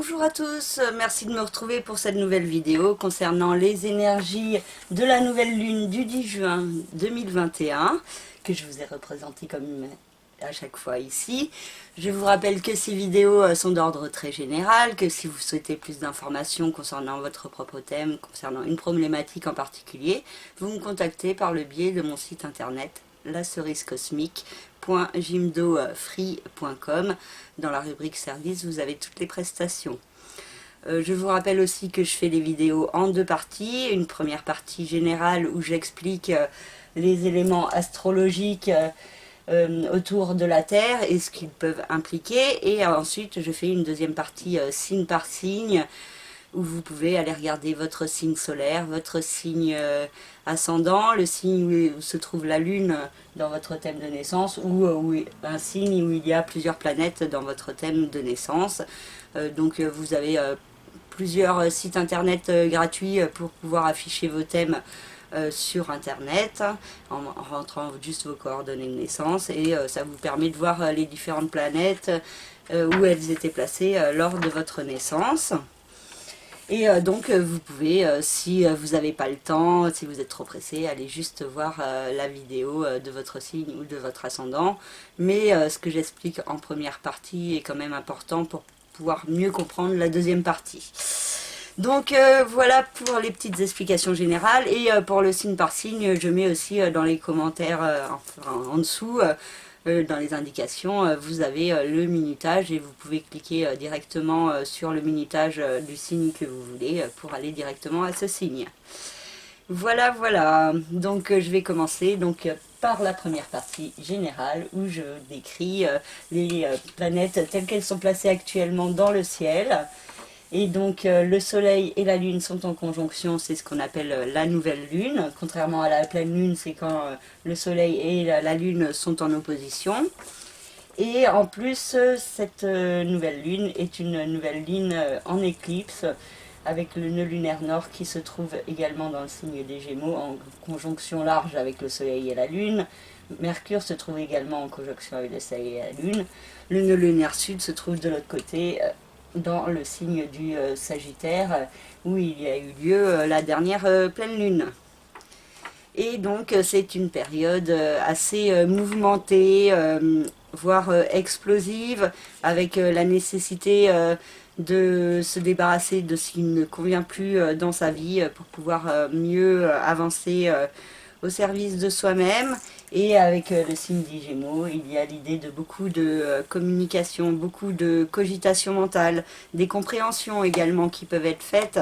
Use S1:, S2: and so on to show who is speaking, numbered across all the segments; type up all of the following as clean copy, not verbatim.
S1: Bonjour à tous, merci de me retrouver pour cette nouvelle vidéo concernant les énergies de la nouvelle lune du 10 juin 2021 que je vous ai représentée comme à chaque fois ici. Je vous rappelle que ces vidéos sont d'ordre très général, que si vous souhaitez plus d'informations concernant votre propre thème, concernant une problématique en particulier, vous me contactez par le biais de mon site internet lacerisecosmique.jimdofree.com. Dans la rubrique service, vous avez toutes les prestations. Je vous rappelle aussi que je fais les vidéos en deux parties. Une première partie générale où j'explique les éléments astrologiques autour de la Terre et ce qu'ils peuvent impliquer. Et ensuite, je fais une deuxième partie signe par signe où vous pouvez aller regarder votre signe solaire, votre signe ascendant, le signe où se trouve la Lune dans votre thème de naissance, ou un signe où il y a plusieurs planètes dans votre thème de naissance. Donc vous avez plusieurs sites internet gratuits pour pouvoir afficher vos thèmes sur internet en rentrant juste vos coordonnées de naissance, et ça vous permet de voir les différentes planètes où elles étaient placées lors de votre naissance. Et donc vous pouvez, si vous n'avez pas le temps, si vous êtes trop pressé, aller juste voir la vidéo de votre signe ou de votre ascendant. Mais ce que j'explique en première partie est quand même important pour pouvoir mieux comprendre la deuxième partie. Donc voilà pour les petites explications générales. Et pour le signe par signe, je mets aussi dans les commentaires en dessous, dans les indications, vous avez le minutage et vous pouvez cliquer directement sur le minutage du signe que vous voulez pour aller directement à ce signe. Voilà, donc je vais commencer par la première partie générale où je décris les planètes telles qu'elles sont placées actuellement dans le ciel. Et donc le soleil et la lune sont en conjonction, c'est ce qu'on appelle la nouvelle lune. Contrairement à la pleine lune, c'est quand le soleil et la lune sont en opposition. Et en plus, cette nouvelle lune est une nouvelle lune en éclipse, avec le nœud lunaire nord qui se trouve également dans le signe des Gémeaux, en conjonction large avec le soleil et la lune. Mercure se trouve également en conjonction avec le soleil et la lune. Le nœud lunaire sud se trouve de l'autre côté, dans le signe du Sagittaire, où il y a eu lieu la dernière pleine lune. Et donc c'est une période assez mouvementée, voire explosive, avec la nécessité de se débarrasser de ce qui ne convient plus dans sa vie pour pouvoir mieux avancer au service de soi-même. Et avec le signe des Gémeaux, il y a l'idée de beaucoup de communication, beaucoup de cogitation mentale, des compréhensions également qui peuvent être faites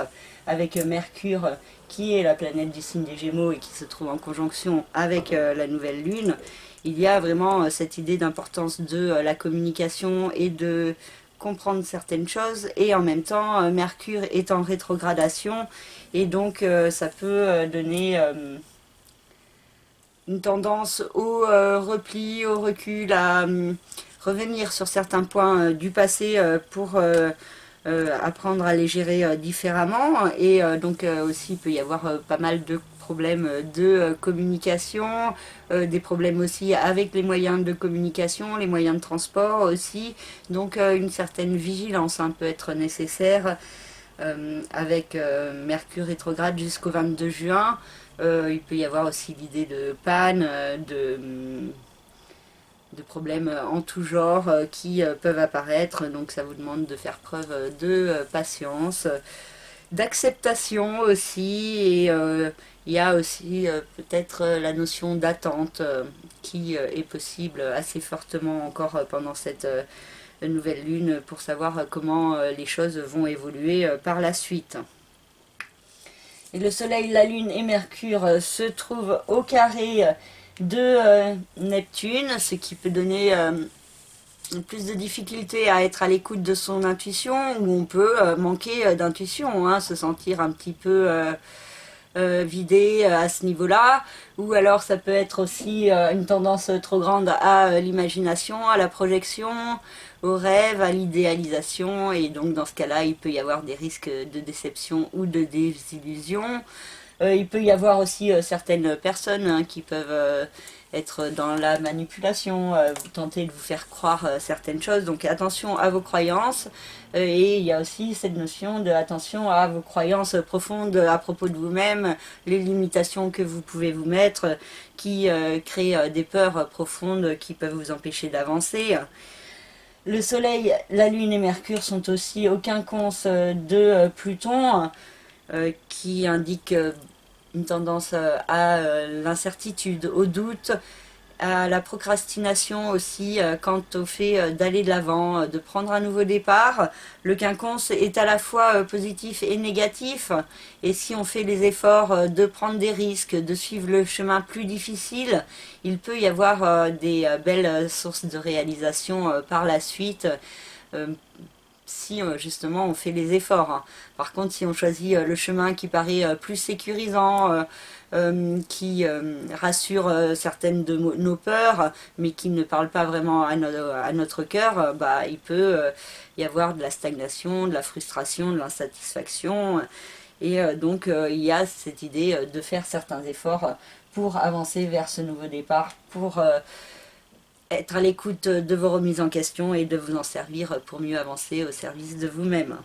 S1: avec Mercure, qui est la planète du signe des Gémeaux et qui se trouve en conjonction avec la nouvelle lune. Il y a vraiment cette idée d'importance de la communication et de comprendre certaines choses, et en même temps Mercure est en rétrogradation, et donc ça peut donner une tendance au repli, au recul, à revenir sur certains points du passé pour apprendre à les gérer différemment. Et donc aussi il peut y avoir pas mal de problèmes de communication, des problèmes aussi avec les moyens de communication, les moyens de transport aussi. Donc une certaine vigilance peut être nécessaire avec Mercure rétrograde jusqu'au 22 juin. Il peut y avoir aussi l'idée de panne, de problèmes en tout genre qui peuvent apparaître. Donc ça vous demande de faire preuve de patience, d'acceptation aussi. Et il y a aussi peut-être la notion d'attente qui est possible assez fortement encore pendant cette nouvelle lune, pour savoir comment les choses vont évoluer par la suite. Et le soleil, la lune et Mercure se trouvent au carré de Neptune, ce qui peut donner plus de difficultés à être à l'écoute de son intuition, ou on peut manquer d'intuition, se sentir un petit peu vidé à ce niveau-là. Ou alors ça peut être aussi une tendance trop grande à l'imagination, à la projection, au rêve, à l'idéalisation, et donc dans ce cas-là il peut y avoir des risques de déception ou de désillusion. Il peut y avoir aussi certaines personnes qui peuvent être dans la manipulation, tenter de vous faire croire certaines choses. Donc attention à vos croyances. Et il y a aussi cette notion de attention à vos croyances profondes à propos de vous-même, les limitations que vous pouvez vous mettre, qui créent des peurs profondes qui peuvent vous empêcher d'avancer. Le Soleil, la Lune et Mercure sont aussi au quinconce de Pluton, qui indique une tendance à l'incertitude, au doute, à la procrastination aussi quant au fait d'aller de l'avant, de prendre un nouveau départ. Le quinconce est à la fois positif et négatif, et si on fait les efforts de prendre des risques, de suivre le chemin plus difficile, il peut y avoir des belles sources de réalisation par la suite. Si justement on fait les efforts. Par contre, si on choisit le chemin qui paraît plus sécurisant, qui rassure certaines de nos peurs, mais qui ne parle pas vraiment à notre cœur, bah, il peut y avoir de la stagnation, de la frustration, de l'insatisfaction. Et donc il y a cette idée de faire certains efforts pour avancer vers ce nouveau départ, pour être à l'écoute de vos remises en question et de vous en servir pour mieux avancer au service de vous-même.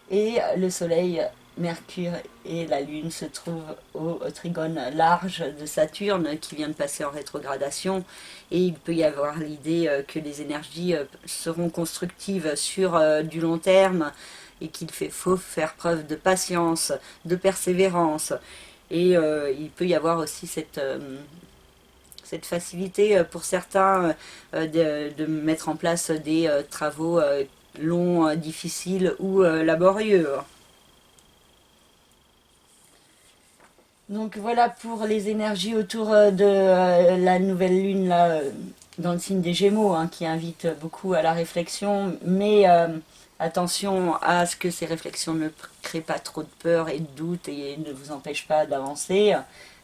S1: Et le Soleil, Mercure et la Lune se trouvent au trigone large de Saturne qui vient de passer en rétrogradation, et il peut y avoir l'idée que les énergies seront constructives sur du long terme et qu'il faut faire preuve de patience, de persévérance, et il peut y avoir aussi cette facilité pour certains de mettre en place des travaux longs, difficiles ou laborieux. Donc voilà pour les énergies autour de la nouvelle lune là, dans le signe des Gémeaux, hein, qui invite beaucoup à la réflexion, mais attention à ce que ces réflexions ne créent pas trop de peur et de doute et ne vous empêchent pas d'avancer.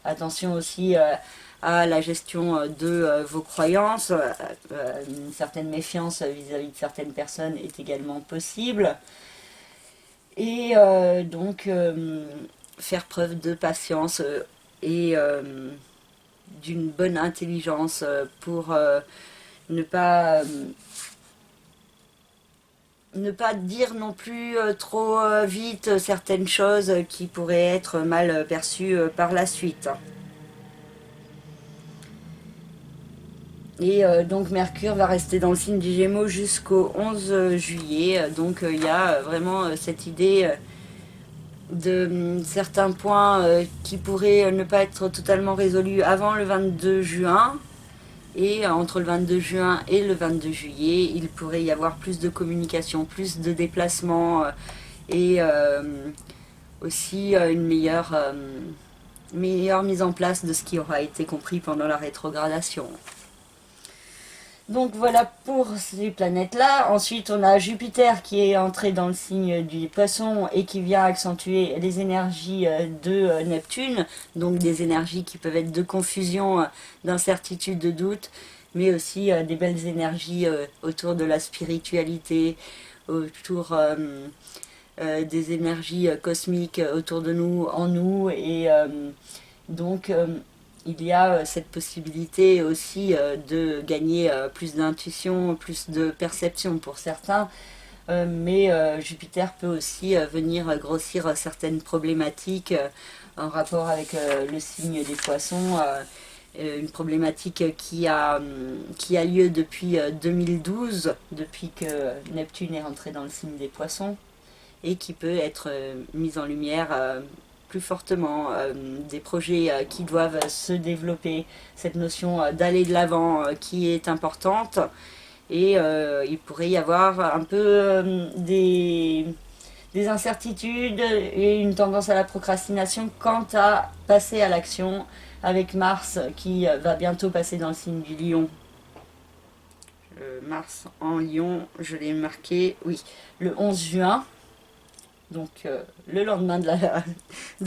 S1: Attention aussi à la gestion de vos croyances. Une certaine méfiance vis-à-vis de certaines personnes est également possible. Et donc faire preuve de patience et d'une bonne intelligence pour ne pas dire non plus trop vite certaines choses qui pourraient être mal perçues par la suite. Et donc Mercure va rester dans le signe du Gémeaux jusqu'au 11 juillet. Donc il y a vraiment cette idée de certains points qui pourraient ne pas être totalement résolus avant le 22 juin. Et entre le 22 juin et le 22 juillet, il pourrait y avoir plus de communication, plus de déplacements et aussi une meilleure mise en place de ce qui aura été compris pendant la rétrogradation. Donc voilà pour ces planètes-là. Ensuite, on a Jupiter qui est entré dans le signe du Poisson et qui vient accentuer les énergies de Neptune. Donc des énergies qui peuvent être de confusion, d'incertitude, de doute, mais aussi des belles énergies autour de la spiritualité, autour des énergies cosmiques autour de nous, en nous. Et donc il y a cette possibilité aussi de gagner plus d'intuition, plus de perception pour certains, mais Jupiter peut aussi venir grossir certaines problématiques en rapport avec le signe des Poissons, une problématique qui a lieu depuis 2012, depuis que Neptune est rentré dans le signe des Poissons, et qui peut être mise en lumière plus fortement, des projets qui doivent se développer, cette notion d'aller de l'avant qui est importante, et il pourrait y avoir un peu des incertitudes et une tendance à la procrastination quant à passer à l'action, avec Mars qui va bientôt passer dans le signe du Lion. Mars en Lion, je l'ai marqué, oui, le 11 juin. donc le lendemain de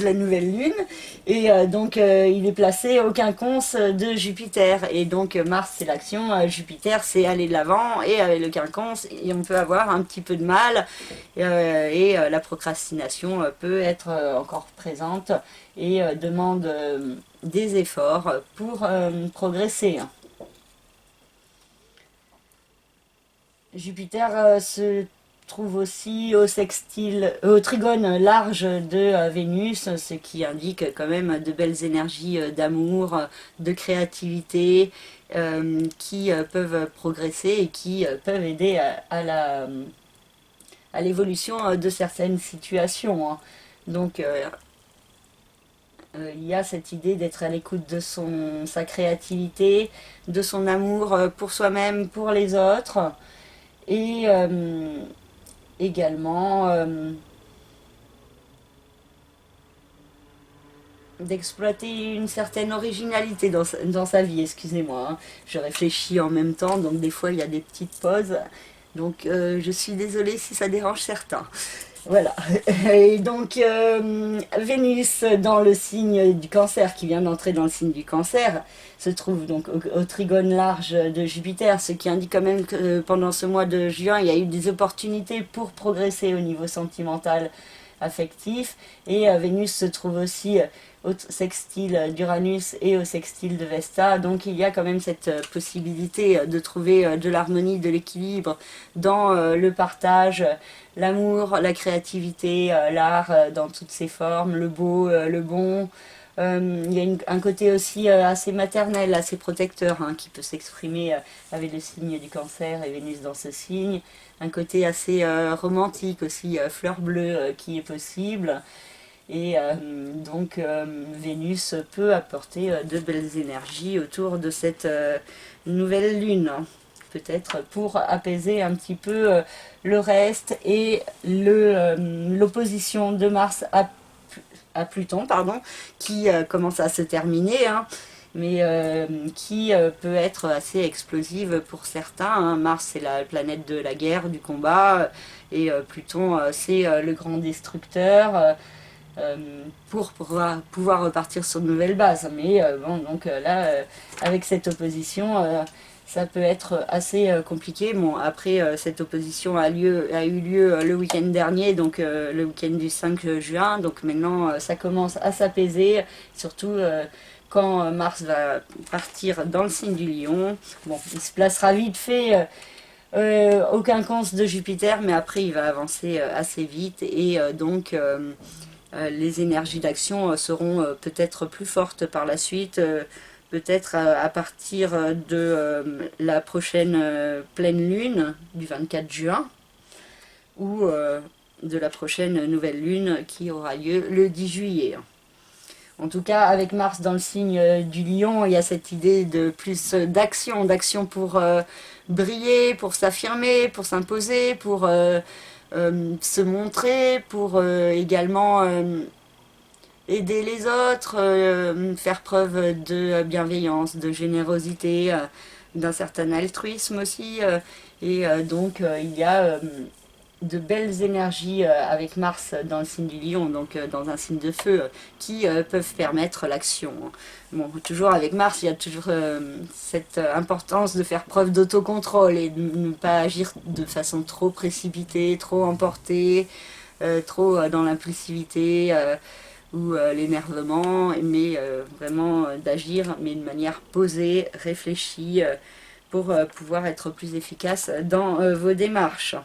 S1: la nouvelle lune, et donc il est placé au quinconce de Jupiter, et donc Mars c'est l'action, Jupiter c'est aller de l'avant, et avec le quinconce et on peut avoir un petit peu de mal, et la procrastination peut être encore présente et demande des efforts pour progresser. Jupiter se trouve aussi au trigone large de Vénus, ce qui indique quand même de belles énergies d'amour, de créativité, qui peuvent progresser et qui peuvent aider à l'évolution de certaines situations, hein. Donc il y a cette idée d'être à l'écoute de sa créativité, de son amour pour soi-même, pour les autres, et également d'exploiter une certaine originalité dans sa vie, excusez-moi, hein. Je réfléchis en même temps, donc des fois il y a des petites pauses, donc je suis désolée si ça dérange certains. Voilà. Et donc Vénus dans le signe du Cancer, qui vient d'entrer dans le signe du Cancer, se trouve donc au trigone large de Jupiter, ce qui indique quand même que pendant ce mois de juin, il y a eu des opportunités pour progresser au niveau sentimental, affectif, et Vénus se trouve aussi au sextile d'Uranus et au sextile de Vesta, donc il y a quand même cette possibilité de trouver de l'harmonie, de l'équilibre dans le partage, l'amour, la créativité, l'art dans toutes ses formes, le beau, le bon. Il y a un côté aussi assez maternel, assez protecteur, hein, qui peut s'exprimer avec le signe du Cancer et Vénus dans ce signe. Un côté assez romantique aussi, fleur bleue qui est possible. Et donc Vénus peut apporter de belles énergies autour de cette nouvelle lune, hein. Peut-être pour apaiser un petit peu le reste et l'opposition de Mars à Pluton, pardon, qui commence à se terminer, hein, mais qui peut être assez explosive pour certains, hein. Mars c'est la planète de la guerre, du combat, et Pluton c'est le grand destructeur. Pour pouvoir repartir sur de nouvelles bases. Mais bon, donc là, avec cette opposition, ça peut être assez compliqué. Bon, après, cette opposition a eu lieu le week-end dernier, donc le week-end du 5 juin. Donc maintenant, ça commence à s'apaiser, surtout quand Mars va partir dans le signe du Lion. Bon, il se placera vite fait. Au quinconce de Jupiter, mais après il va avancer assez vite, et donc les énergies d'action seront peut-être plus fortes par la suite, peut-être à partir de la prochaine pleine lune du 24 juin, ou de la prochaine nouvelle lune qui aura lieu le 10 juillet. En tout cas, avec Mars dans le signe du Lion, il y a cette idée de plus d'action pour briller, pour s'affirmer, pour s'imposer, pour se montrer, pour également aider les autres, faire preuve de bienveillance, de générosité, d'un certain altruisme aussi. Et donc il y a de belles énergies avec Mars dans le signe du Lion, donc dans un signe de feu, qui peuvent permettre l'action. Bon, toujours avec Mars, il y a toujours cette importance de faire preuve d'autocontrôle et de ne pas agir de façon trop précipitée, trop emportée, trop dans l'impulsivité ou l'énervement, mais vraiment d'agir, mais de manière posée, réfléchie, pour pouvoir être plus efficace dans vos démarches.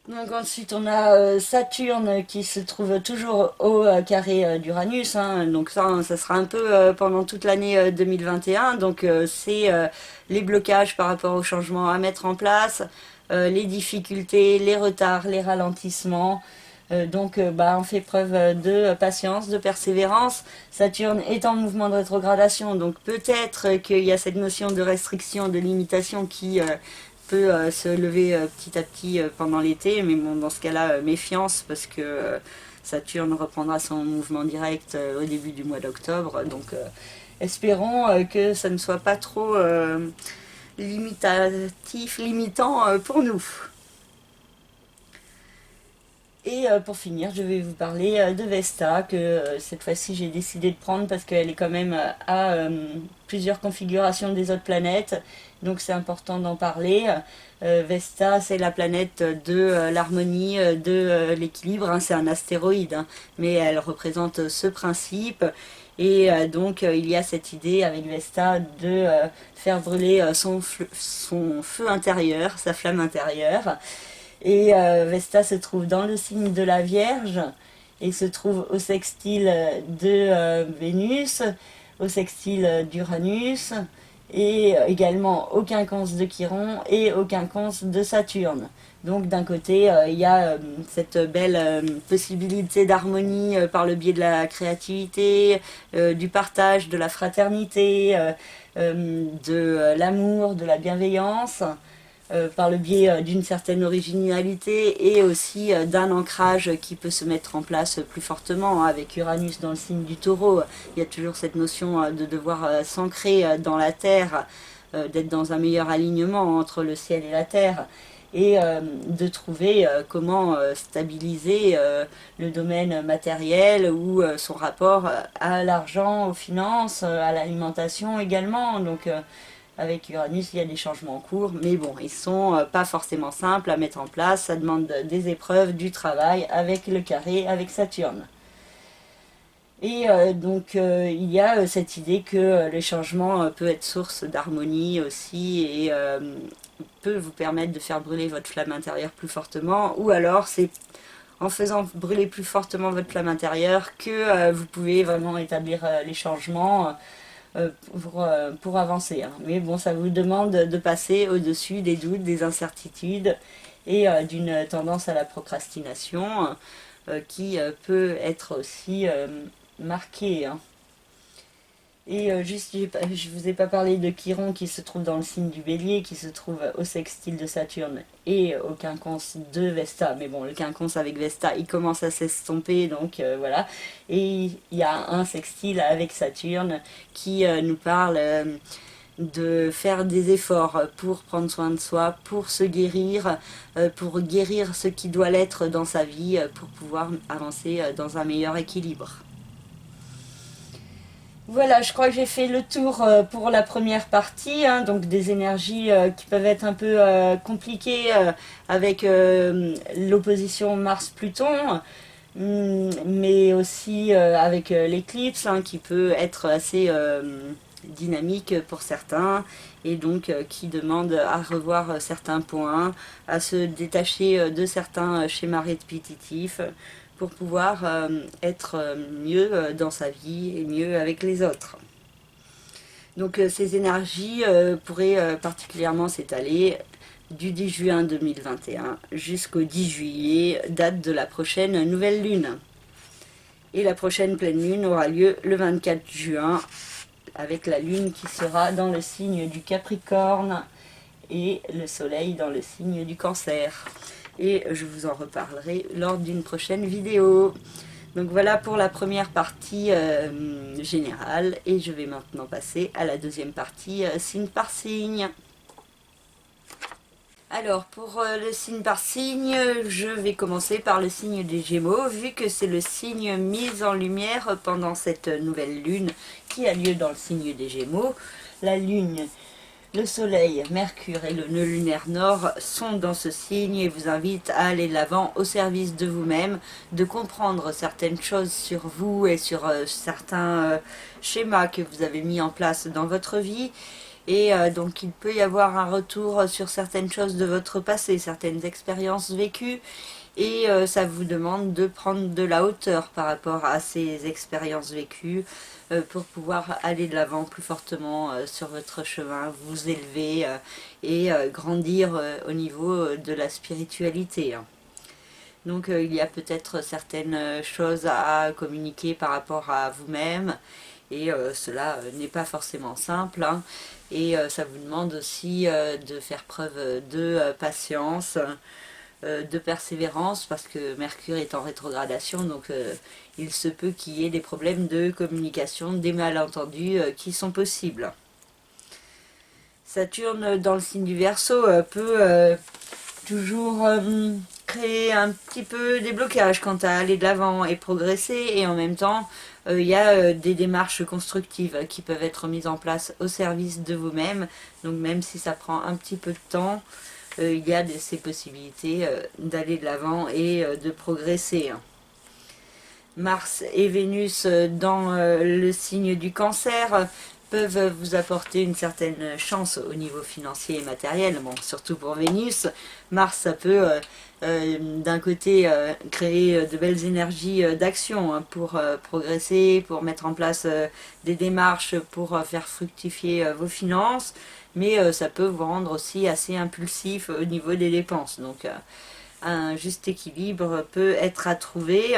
S1: Donc ensuite on a Saturne qui se trouve toujours au carré d'Uranus, hein. Donc ça sera un peu pendant toute l'année 2021. Donc c'est les blocages par rapport aux changements à mettre en place, les difficultés, les retards, les ralentissements. Donc on fait preuve de patience, de persévérance. Saturne est en mouvement de rétrogradation, donc peut-être qu'il y a cette notion de restriction, de limitation qui peut se lever petit à petit pendant l'été, mais bon, dans ce cas-là, méfiance, parce que Saturne reprendra son mouvement direct au début du mois d'octobre, donc espérons que ça ne soit pas trop limitatif, limitant pour nous. Et pour finir, je vais vous parler de Vesta, que cette fois-ci j'ai décidé de prendre parce qu'elle est quand même à plusieurs configurations des autres planètes, donc c'est important d'en parler. Vesta, c'est la planète de l'harmonie, de l'équilibre, hein, c'est un astéroïde, hein, mais elle représente ce principe. Et donc il y a cette idée avec Vesta de faire brûler son feu intérieur, sa flamme intérieure. Et Vesta se trouve dans le signe de la Vierge et se trouve au sextile de Vénus, au sextile d'Uranus et également au quinconce de Chiron et au quinconce de Saturne. Donc d'un côté, il y a cette belle possibilité d'harmonie par le biais de la créativité, du partage, de la fraternité, de l'amour, de la bienveillance. Par le biais d'une certaine originalité et aussi d'un ancrage qui peut se mettre en place plus fortement, hein, avec Uranus dans le signe du Taureau. Il y a toujours cette notion de devoir s'ancrer dans la terre, d'être dans un meilleur alignement entre le ciel et la terre, et de trouver comment stabiliser le domaine matériel ou son rapport à l'argent, aux finances, à l'alimentation également. Donc avec Uranus, il y a des changements en cours, mais bon, ils sont pas forcément simples à mettre en place. Ça demande des épreuves, du travail avec le carré, avec Saturne. Et donc, il y a cette idée que le changement peut être source d'harmonie aussi et peut vous permettre de faire brûler votre flamme intérieure plus fortement. Ou alors, c'est en faisant brûler plus fortement votre flamme intérieure que vous pouvez vraiment établir les changements pour avancer, hein. Mais bon, ça vous demande de passer au-dessus des doutes, des incertitudes et d'une tendance à la procrastination qui peut être aussi marquée, hein. Et juste, je vous ai pas parlé de Chiron qui se trouve dans le signe du Bélier, qui se trouve au sextile de Saturne et au quinconce de Vesta. Mais bon, le quinconce avec Vesta, il commence à s'estomper, donc voilà. Et il y a un sextile avec Saturne qui nous parle de faire des efforts pour prendre soin de soi, pour se guérir, pour guérir ce qui doit l'être dans sa vie, pour pouvoir avancer dans un meilleur équilibre. Voilà, je crois que j'ai fait le tour pour la première partie, hein, donc des énergies qui peuvent être un peu compliquées avec l'opposition Mars-Pluton, mais aussi avec l'éclipse, hein, qui peut être assez dynamique pour certains, et donc qui demande à revoir certains points, à se détacher de certains schémas répétitifs, pour pouvoir être mieux dans sa vie et mieux avec les autres. Donc ces énergies pourraient particulièrement s'étaler du 10 juin 2021 jusqu'au 10 juillet, date de la prochaine nouvelle lune. Et la prochaine pleine lune aura lieu le 24 juin, avec la lune qui sera dans le signe du Capricorne et le soleil dans le signe du Cancer. Et je vous en reparlerai lors d'une prochaine vidéo. Donc voilà pour la première partie générale, et je vais maintenant passer à la deuxième partie signe par signe. Alors pour le signe par signe, je vais commencer par le signe des Gémeaux, vu que c'est le signe mis en lumière pendant cette nouvelle lune qui a lieu dans le signe des Gémeaux. La lune, le soleil, Mercure et le nœud lunaire nord sont dans ce signe et vous invitent à aller de l'avant au service de vous-même, de comprendre certaines choses sur vous et sur certains schémas que vous avez mis en place dans votre vie. Et donc il peut y avoir un retour sur certaines choses de votre passé, certaines expériences vécues. Et ça vous demande de prendre de la hauteur par rapport à ces expériences vécues pour pouvoir aller de l'avant plus fortement sur votre chemin, vous élever et grandir au niveau de la spiritualité. Donc il y a peut-être certaines choses à communiquer par rapport à vous-même, et cela n'est pas forcément simple, hein. Et ça vous demande aussi de faire preuve de patience, de persévérance, parce que Mercure est en rétrogradation, donc il se peut qu'il y ait des problèmes de communication, des malentendus qui sont possibles. Saturne dans le signe du Verseau peut toujours créer un petit peu des blocages quant à aller de l'avant et progresser, et en même temps il y a des démarches constructives qui peuvent être mises en place au service de vous-même. Donc même si ça prend un petit peu de temps, il y a ces possibilités d'aller de l'avant et de progresser. Mars et Vénus dans le signe du Cancer peuvent vous apporter une certaine chance au niveau financier et matériel. Bon, surtout pour Vénus. Mars, ça peut d'un côté créer de belles énergies d'action hein, pour progresser, pour mettre en place des démarches pour faire fructifier vos finances, mais ça peut vous rendre aussi assez impulsif au niveau des dépenses. Donc un juste équilibre peut être à trouver.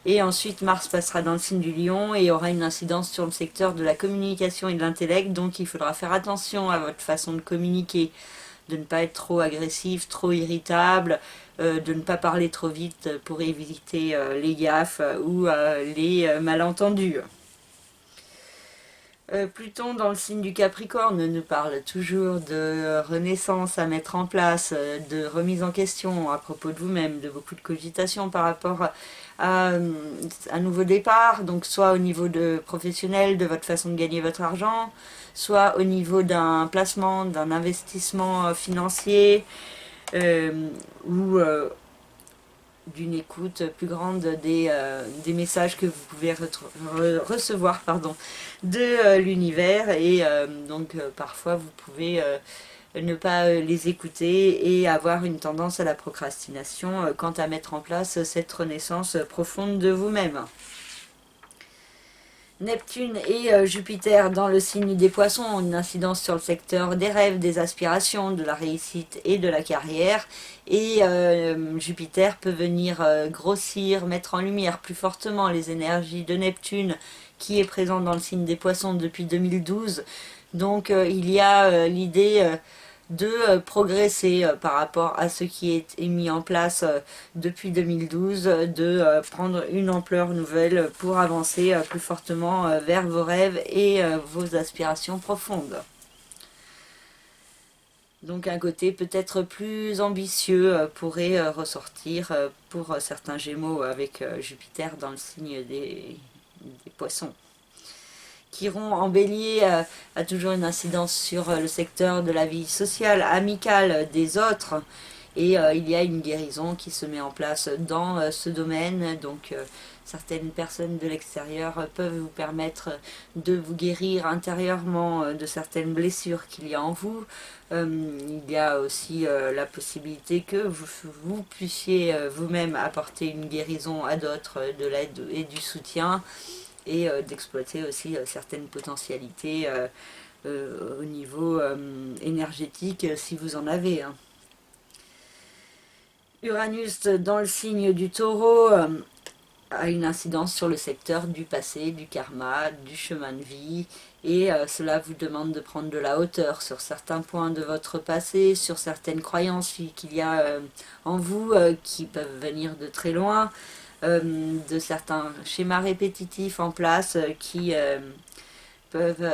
S1: Et ensuite, Mars passera dans le signe du Lion et aura une incidence sur le secteur de la communication et de l'intellect. Donc, il faudra faire attention à votre façon de communiquer, de ne pas être trop agressif, trop irritable, de ne pas parler trop vite pour éviter les gaffes ou les malentendus. Pluton dans le signe du Capricorne nous parle toujours de renaissance à mettre en place, de remise en question à propos de vous-même, de beaucoup de cogitation par rapport à un nouveau départ, donc soit au niveau de professionnel, de votre façon de gagner votre argent, soit au niveau d'un placement, d'un investissement financier, ou d'une écoute plus grande des messages que vous pouvez recevoir de l'univers, et donc parfois vous pouvez ne pas les écouter et avoir une tendance à la procrastination quant à mettre en place cette renaissance profonde de vous-même. Neptune et Jupiter dans le signe des Poissons ont une incidence sur le secteur des rêves, des aspirations, de la réussite et de la carrière. Et Jupiter peut venir grossir, mettre en lumière plus fortement les énergies de Neptune qui est présent dans le signe des Poissons depuis 2012. Donc il y a l'idée de progresser par rapport à ce qui est mis en place depuis 2012, de prendre une ampleur nouvelle pour avancer plus fortement vers vos rêves et vos aspirations profondes. Donc un côté peut-être plus ambitieux pourrait ressortir pour certains Gémeaux avec Jupiter dans le signe des Poissons. Chiron en Bélier a toujours une incidence sur le secteur de la vie sociale, amicale des autres, et il y a une guérison qui se met en place dans ce domaine. Donc certaines personnes de l'extérieur peuvent vous permettre de vous guérir intérieurement de certaines blessures qu'il y a en vous. Il y a aussi la possibilité que vous puissiez vous-même apporter une guérison à d'autres, de l'aide et du soutien, et d'exploiter aussi certaines potentialités au niveau énergétique si vous en avez. Hein. Uranus dans le signe du Taureau a une incidence sur le secteur du passé, du karma, du chemin de vie, et cela vous demande de prendre de la hauteur sur certains points de votre passé, sur certaines croyances qu'il y a en vous qui peuvent venir de très loin, de certains schémas répétitifs en place qui peuvent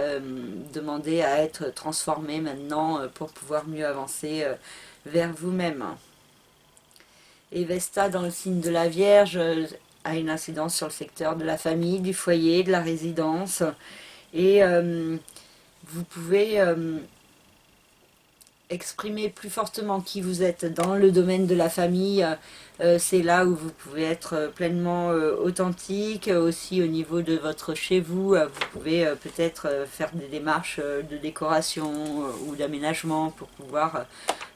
S1: demander à être transformés maintenant pour pouvoir mieux avancer vers vous-même. Et Vesta dans le signe de la Vierge a une incidence sur le secteur de la famille, du foyer, de la résidence, et vous pouvez exprimer plus fortement qui vous êtes dans le domaine de la famille. C'est là où vous pouvez être pleinement authentique. Aussi au niveau de votre chez vous, vous pouvez peut-être faire des démarches de décoration ou d'aménagement pour pouvoir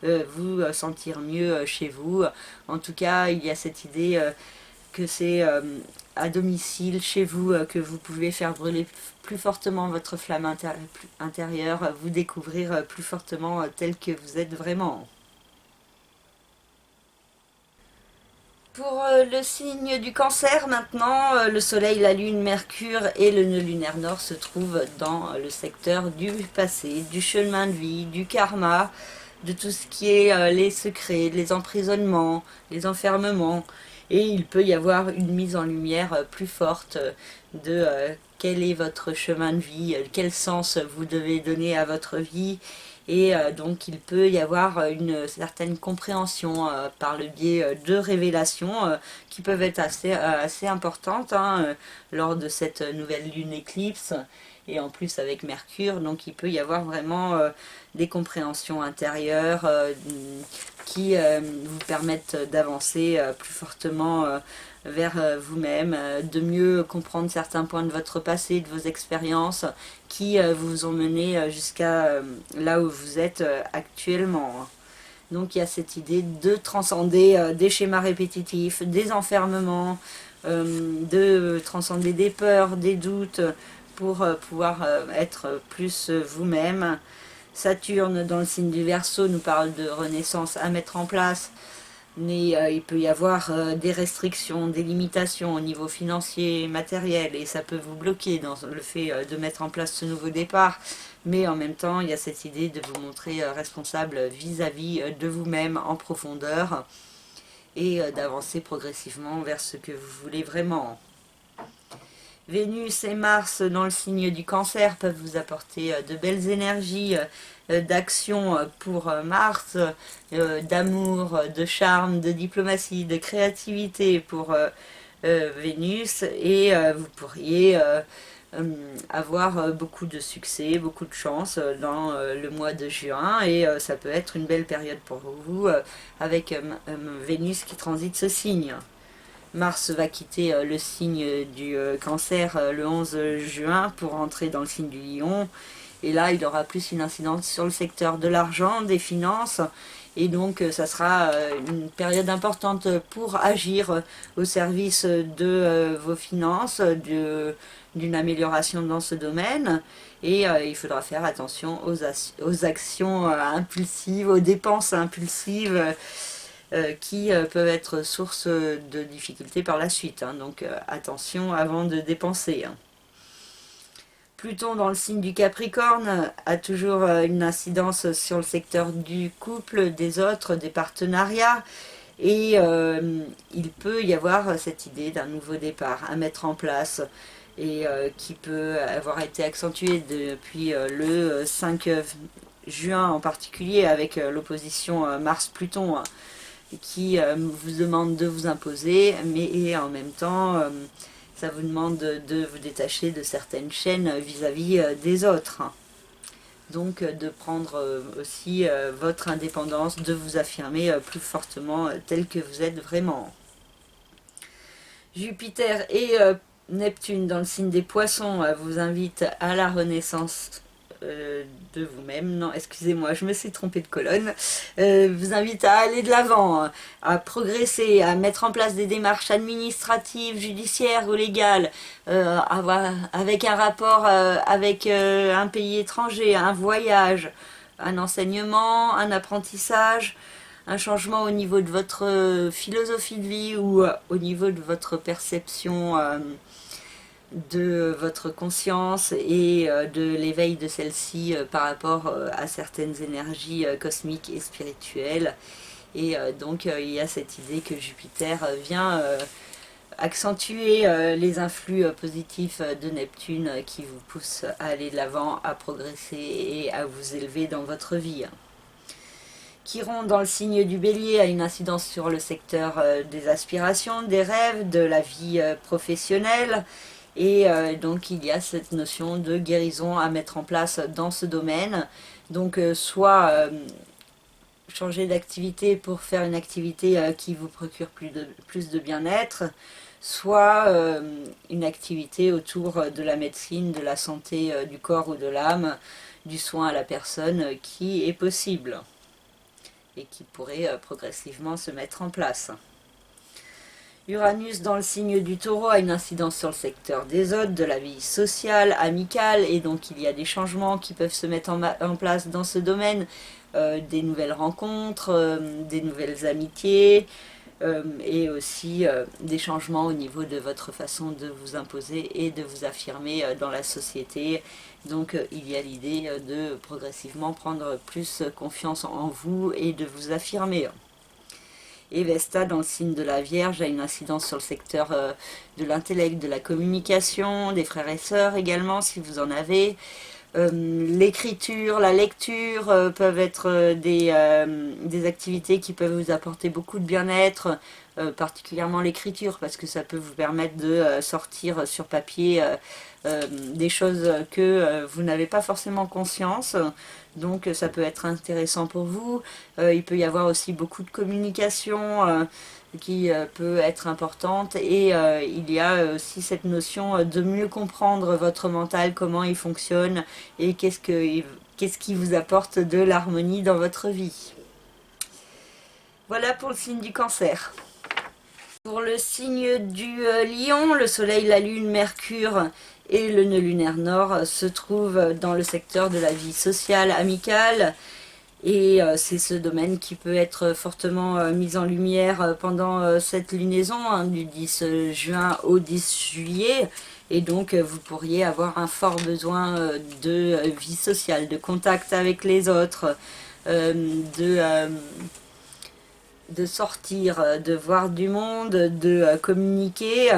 S1: vous sentir mieux chez vous. En tout cas, il y a cette idée que c'est à domicile, chez vous, que vous pouvez faire brûler plus fortement votre flamme intérieure, vous découvrir plus fortement tel que vous êtes vraiment. Pour le signe du Cancer maintenant, le Soleil, la Lune, Mercure et le nœud lunaire nord se trouvent dans le secteur du passé, du chemin de vie, du karma, de tout ce qui est les secrets, les emprisonnements, les enfermements. Et il peut y avoir une mise en lumière plus forte de quel est votre chemin de vie, quel sens vous devez donner à votre vie, Et donc il peut y avoir une certaine compréhension par le biais de révélations qui peuvent être assez importantes lors de cette nouvelle lune éclipse, et en plus avec Mercure, donc il peut y avoir vraiment des compréhensions intérieures qui vous permettent d'avancer plus fortement vers vous-même, de mieux comprendre certains points de votre passé, de vos expériences qui vous ont mené jusqu'à là où vous êtes actuellement. Donc il y a cette idée de transcender des schémas répétitifs, des enfermements, de transcender des peurs, des doutes pour pouvoir être plus vous-même. Saturne dans le signe du Verseau nous parle de renaissance à mettre en place, mais il peut y avoir des restrictions, des limitations au niveau financier, matériel, et ça peut vous bloquer dans le fait de mettre en place ce nouveau départ. Mais en même temps, il y a cette idée de vous montrer responsable vis-à-vis de vous-même en profondeur et d'avancer progressivement vers ce que vous voulez vraiment. Vénus et Mars dans le signe du Cancer peuvent vous apporter de belles énergies d'action pour Mars, d'amour, de charme, de diplomatie, de créativité pour Vénus, et vous pourriez avoir beaucoup de succès, beaucoup de chance dans le mois de juin, et ça peut être une belle période pour vous avec Vénus qui transite ce signe. Mars va quitter le signe du Cancer le 11 juin pour entrer dans le signe du Lion. Et là, il aura plus une incidence sur le secteur de l'argent, des finances. Et donc, ça sera une période importante pour agir au service de vos finances, d'une amélioration dans ce domaine. Et il faudra faire attention aux actions impulsives, aux dépenses impulsives, qui peuvent être source de difficultés par la suite. Donc attention avant de dépenser. Pluton dans le signe du Capricorne a toujours une incidence sur le secteur du couple, des autres, des partenariats. Et il peut y avoir cette idée d'un nouveau départ à mettre en place, et qui peut avoir été accentuée depuis le 5 juin en particulier avec l'opposition Mars-Pluton, qui vous demande de vous imposer, mais en même temps, ça vous demande de vous détacher de certaines chaînes vis-à-vis des autres. Donc de prendre aussi votre indépendance, de vous affirmer plus fortement tel que vous êtes vraiment. Jupiter et Neptune dans le signe des Poissons vous invitent à la renaissance de vous-même. Non, excusez-moi, je me suis trompée de colonne. Vous invite à aller de l'avant, à progresser, à mettre en place des démarches administratives, judiciaires ou légales, avec un rapport avec un pays étranger, un voyage, un enseignement, un apprentissage, un changement au niveau de votre philosophie de vie ou au niveau de votre perception de votre conscience et de l'éveil de celle-ci par rapport à certaines énergies cosmiques et spirituelles. Et donc il y a cette idée que Jupiter vient accentuer les influx positifs de Neptune qui vous poussent à aller de l'avant, à progresser et à vous élever dans votre vie. Chiron dans le signe du Bélier a une incidence sur le secteur des aspirations, des rêves, de la vie professionnelle. Et donc il y a cette notion de guérison à mettre en place dans ce domaine. Donc soit changer d'activité pour faire une activité qui vous procure plus de bien-être, soit une activité autour de la médecine, de la santé du corps ou de l'âme, du soin à la personne qui est possible et qui pourrait progressivement se mettre en place. Uranus dans le signe du Taureau a une incidence sur le secteur des autres, de la vie sociale, amicale, et donc il y a des changements qui peuvent se mettre en place dans ce domaine, des nouvelles rencontres, des nouvelles amitiés, et aussi des changements au niveau de votre façon de vous imposer et de vous affirmer dans la société. Donc il y a l'idée de progressivement prendre plus confiance en vous et de vous affirmer. Et Vesta dans le signe de la Vierge a une incidence sur le secteur de l'intellect, de la communication, des frères et sœurs également si vous en avez, L'écriture, la lecture peuvent être des activités qui peuvent vous apporter beaucoup de bien-être, particulièrement l'écriture, parce que ça peut vous permettre de sortir sur papier des choses que vous n'avez pas forcément conscience. Donc ça peut être intéressant pour vous. Il peut y avoir aussi beaucoup de communication qui peut être importante, et il y a aussi cette notion de mieux comprendre votre mental, comment il fonctionne et qu'est-ce qui vous apporte de l'harmonie dans votre vie. Voilà pour le signe du Cancer. Pour le signe du Lion, le Soleil, la Lune, Mercure et le nœud lunaire nord se trouvent dans le secteur de la vie sociale, amicale. Et c'est ce domaine qui peut être fortement mis en lumière pendant cette lunaison, hein, du 10 juin au 10 juillet. Et donc vous pourriez avoir un fort besoin de vie sociale, de contact avec les autres, de sortir, de voir du monde, de communiquer.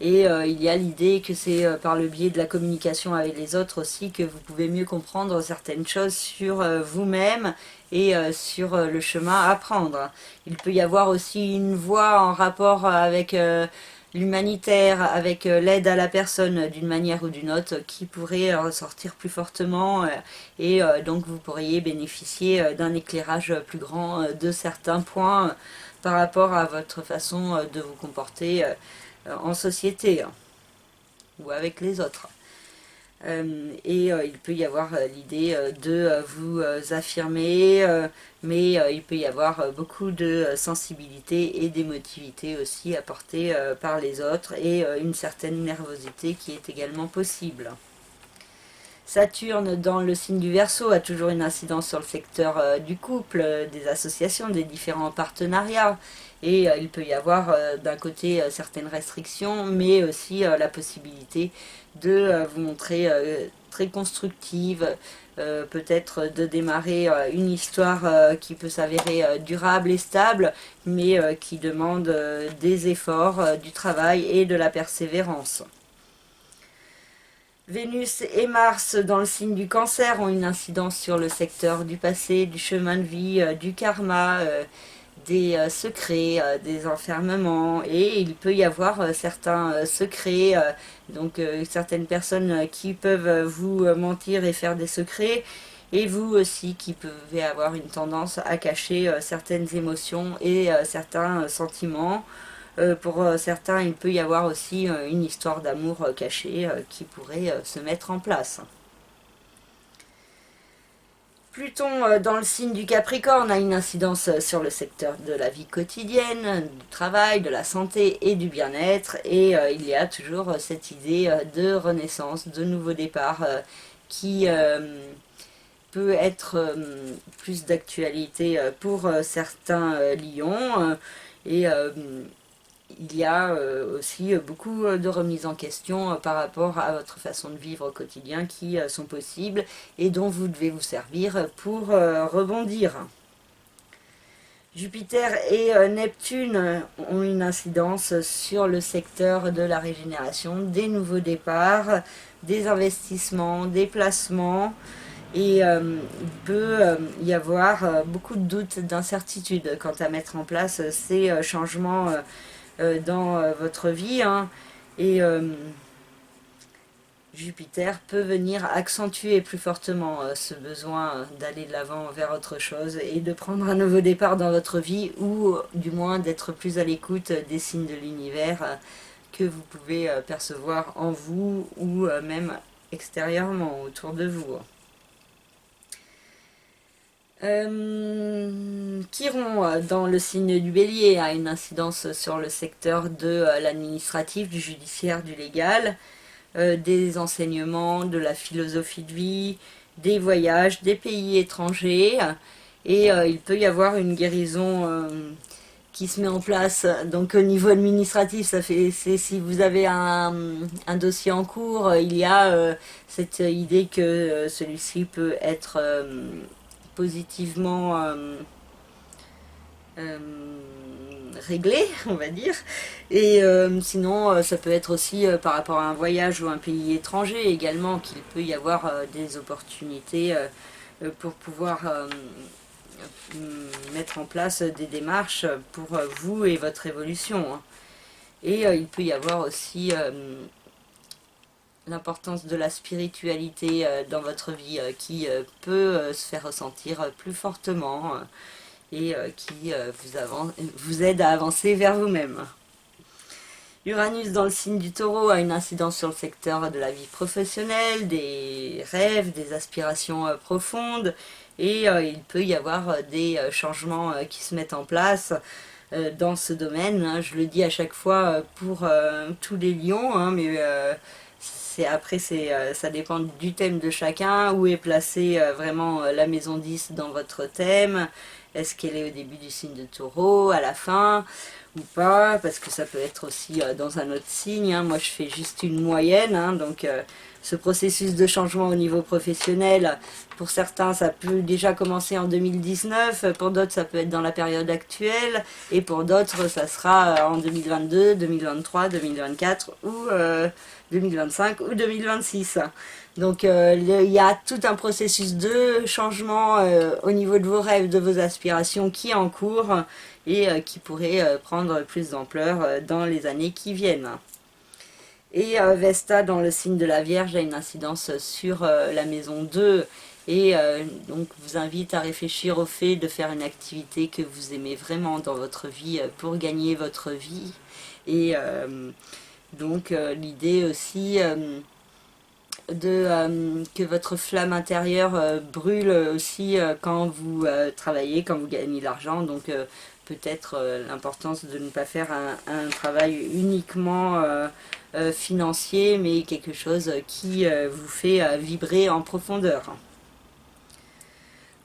S1: Et il y a l'idée que c'est par le biais de la communication avec les autres aussi que vous pouvez mieux comprendre certaines choses sur vous-même et sur le chemin à prendre. Il peut y avoir aussi une voie en rapport avec l'humanitaire, avec l'aide à la personne d'une manière ou d'une autre qui pourrait ressortir plus fortement et donc vous pourriez bénéficier d'un éclairage plus grand de certains points par rapport à votre façon de vous comporter en société ou avec les autres. Il peut y avoir l'idée de vous affirmer, mais il peut y avoir beaucoup de sensibilité et d'émotivité aussi apportée par les autres, et une certaine nervosité qui est également possible. Saturne dans le signe du Verseau a toujours une incidence sur le secteur du couple, des associations, des différents partenariats. Et il peut y avoir d'un côté certaines restrictions, mais aussi la possibilité de vous montrer très constructive, peut-être de démarrer une histoire qui peut s'avérer durable et stable, mais qui demande des efforts, du travail et de la persévérance. Vénus et Mars dans le signe du Cancer ont une incidence sur le secteur du passé, du chemin de vie, du karma, des secrets, des enfermements, et il peut y avoir certains secrets, donc certaines personnes qui peuvent vous mentir et faire des secrets, et vous aussi qui pouvez avoir une tendance à cacher certaines émotions et certains sentiments. Pour certains, il peut y avoir aussi une histoire d'amour cachée qui pourrait se mettre en place. Pluton dans le signe du Capricorne a une incidence sur le secteur de la vie quotidienne, du travail, de la santé et du bien-être, et il y a toujours cette idée de renaissance, de nouveau départ qui peut être plus d'actualité pour certains lions, et il y a aussi beaucoup de remises en question par rapport à votre façon de vivre au quotidien qui sont possibles et dont vous devez vous servir pour rebondir. Jupiter et Neptune ont une incidence sur le secteur de la régénération, des nouveaux départs, des investissements, des placements. Et il peut y avoir beaucoup de doutes, d'incertitudes quant à mettre en place ces changements dans votre vie, hein. Et Jupiter peut venir accentuer plus fortement ce besoin d'aller de l'avant vers autre chose et de prendre un nouveau départ dans votre vie, ou du moins d'être plus à l'écoute des signes de l'univers que vous pouvez percevoir en vous ou même extérieurement autour de vous. Chiron dans le signe du Bélier a une incidence sur le secteur de l'administratif, du judiciaire, du légal, des enseignements, de la philosophie de vie, des voyages, des pays étrangers, et il peut y avoir une guérison qui se met en place. Donc au niveau administratif, c'est si vous avez un dossier en cours, il y a cette idée que celui-ci peut être positivement réglé, on va dire. Et sinon, ça peut être aussi par rapport à un voyage ou un pays étranger également, qu'il peut y avoir des opportunités pour pouvoir mettre en place des démarches pour vous et votre évolution, hein. Et il peut y avoir aussi l'importance de la spiritualité dans votre vie qui peut se faire ressentir plus fortement et qui vous aide à avancer vers vous-même. Uranus dans le signe du Taureau a une incidence sur le secteur de la vie professionnelle, des rêves, des aspirations profondes, et il peut y avoir des changements qui se mettent en place dans ce domaine, hein. Je le dis à chaque fois pour tous les lions, hein, mais ça dépend du thème de chacun, où est placée vraiment la maison 10 dans votre thème. Est-ce qu'elle est au début du signe de Taureau, à la fin ou pas, parce que ça peut être aussi dans un autre signe, hein. Moi je fais juste une moyenne, hein, donc ce processus de changement au niveau professionnel, pour certains ça peut déjà commencer en 2019, pour d'autres ça peut être dans la période actuelle, et pour d'autres ça sera en 2022, 2023, 2024 ou 2025 ou 2026. Donc il y a tout un processus de changement au niveau de vos rêves, de vos aspirations qui est en cours et qui pourrait prendre plus d'ampleur dans les années qui viennent. Et Vesta dans le signe de la Vierge a une incidence sur la maison 2 et donc vous invite à réfléchir au fait de faire une activité que vous aimez vraiment dans votre vie pour gagner votre vie. Et donc l'idée aussi que votre flamme intérieure brûle aussi quand vous travaillez, quand vous gagnez de l'argent. Donc peut-être l'importance de ne pas faire un travail uniquement financier, mais quelque chose qui vous fait vibrer en profondeur.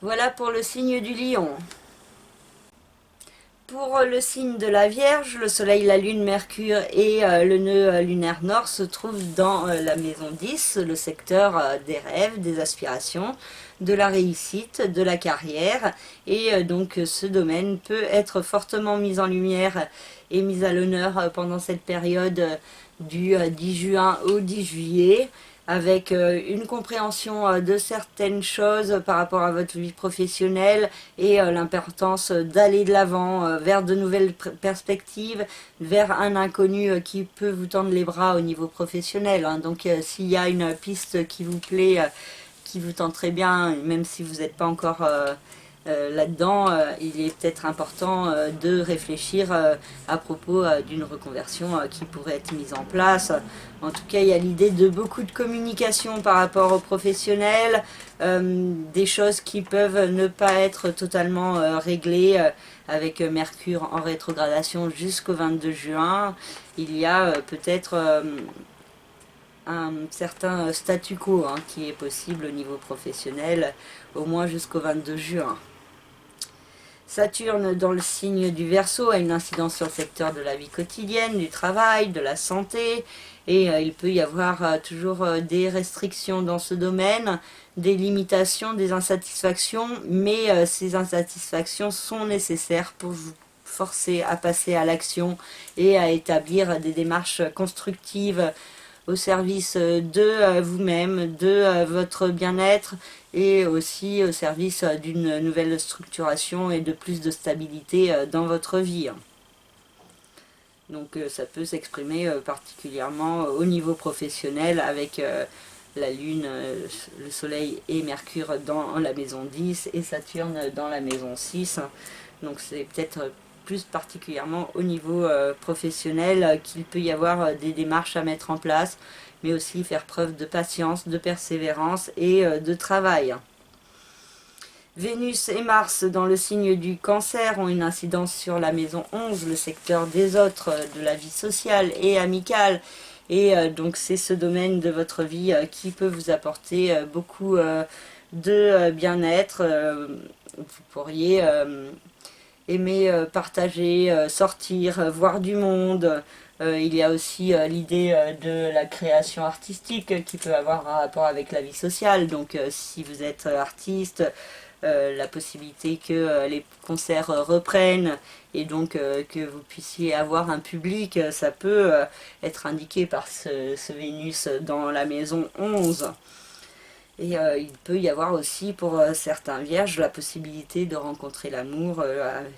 S1: Voilà pour le signe du Lion. Pour le signe de la Vierge, le Soleil, la Lune, Mercure et le nœud lunaire nord se trouvent dans la maison 10, le secteur des rêves, des aspirations, de la réussite, de la carrière. Et donc ce domaine peut être fortement mis en lumière et mis à l'honneur pendant cette période du 10 juin au 10 juillet. Avec une compréhension de certaines choses par rapport à votre vie professionnelle et l'importance d'aller de l'avant vers de nouvelles perspectives, vers un inconnu qui peut vous tendre les bras au niveau professionnel, hein. Donc s'il y a une piste qui vous plaît, qui vous tente très bien, même si vous n'êtes pas encore là-dedans, il est peut-être important de réfléchir à propos d'une reconversion qui pourrait être mise en place. En tout cas, il y a l'idée de beaucoup de communication par rapport aux professionnels, des choses qui peuvent ne pas être totalement réglées avec Mercure en rétrogradation jusqu'au 22 juin. Il y a peut-être un certain statu quo qui est possible au niveau professionnel, au moins jusqu'au 22 juin. Saturne dans le signe du Verseau a une incidence sur le secteur de la vie quotidienne, du travail, de la santé, et il peut y avoir toujours des restrictions dans ce domaine, des limitations, des insatisfactions, mais ces insatisfactions sont nécessaires pour vous forcer à passer à l'action et à établir des démarches constructives au service de vous-même, de votre bien-être et aussi au service d'une nouvelle structuration et de plus de stabilité dans votre vie. Donc ça peut s'exprimer particulièrement au niveau professionnel avec la Lune, le Soleil et Mercure dans la maison 10 et Saturne dans la maison 6. Donc c'est peut-être plus particulièrement au niveau professionnel qu'il peut y avoir des démarches à mettre en place, mais aussi faire preuve de patience, de persévérance et de travail. Vénus et Mars dans le signe du Cancer ont une incidence sur la maison 11, le secteur des autres, de la vie sociale et amicale. Et donc c'est ce domaine de votre vie qui peut vous apporter beaucoup de bien-être. Vous pourriez aimer partager, sortir, voir du monde. Il y a aussi l'idée de la création artistique qui peut avoir un rapport avec la vie sociale. Donc si vous êtes artiste, la possibilité que les concerts reprennent et donc que vous puissiez avoir un public, ça peut être indiqué par ce Vénus dans la maison 11. Et il peut y avoir aussi pour certains vierges la possibilité de rencontrer l'amour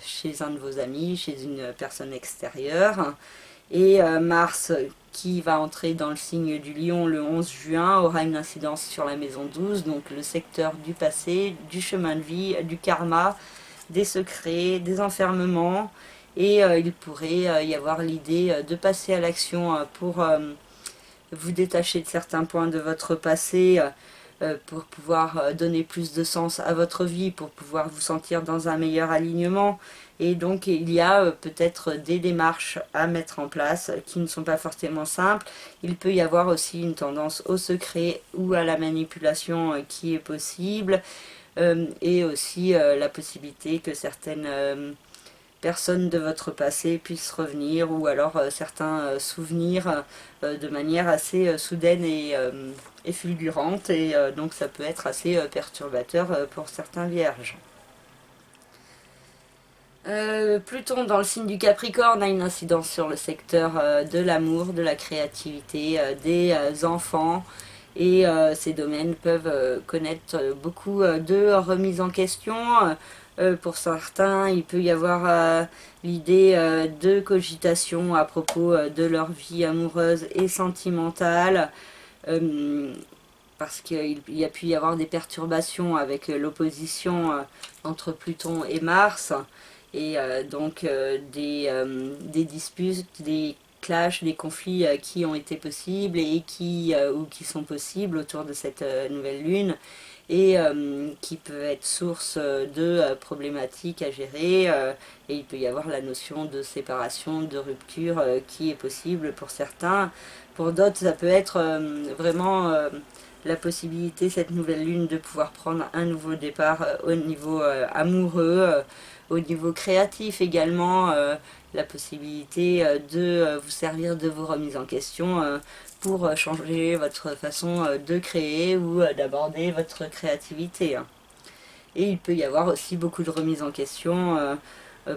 S1: chez un de vos amis, chez une personne extérieure. Et Mars, qui va entrer dans le signe du Lion le 11 juin, aura une incidence sur la maison 12, donc le secteur du passé, du chemin de vie, du karma, des secrets, des enfermements. Et il pourrait y avoir l'idée de passer à l'action pour vous détacher de certains points de votre passé, pour pouvoir donner plus de sens à votre vie, pour pouvoir vous sentir dans un meilleur alignement. Et donc il y a peut-être des démarches à mettre en place qui ne sont pas forcément simples. Il peut y avoir aussi une tendance au secret ou à la manipulation qui est possible, et aussi la possibilité que certaines personnes de votre passé puissent revenir, ou alors certains souvenirs de manière assez soudaine et fulgurante, et donc ça peut être assez perturbateur pour certains vierges. Pluton dans le signe du Capricorne a une incidence sur le secteur de l'amour, de la créativité, des enfants, et ces domaines peuvent connaître beaucoup de remises en question. Pour certains, il peut y avoir l'idée de cogitation à propos de leur vie amoureuse et sentimentale, parce qu'il y a pu y avoir des perturbations avec l'opposition entre Pluton et Mars, et donc des disputes, des clashs, des conflits qui ont été possibles et ou qui sont possibles autour de cette nouvelle lune, et qui peut être source de problématiques à gérer, et il peut y avoir la notion de séparation, de rupture qui est possible pour certains. Pour d'autres, ça peut être vraiment la possibilité, cette nouvelle lune, de pouvoir prendre un nouveau départ au niveau amoureux, au niveau créatif également, la possibilité de vous servir de vos remises en question pour changer votre façon de créer ou d'aborder votre créativité. Et il peut y avoir aussi beaucoup de remises en question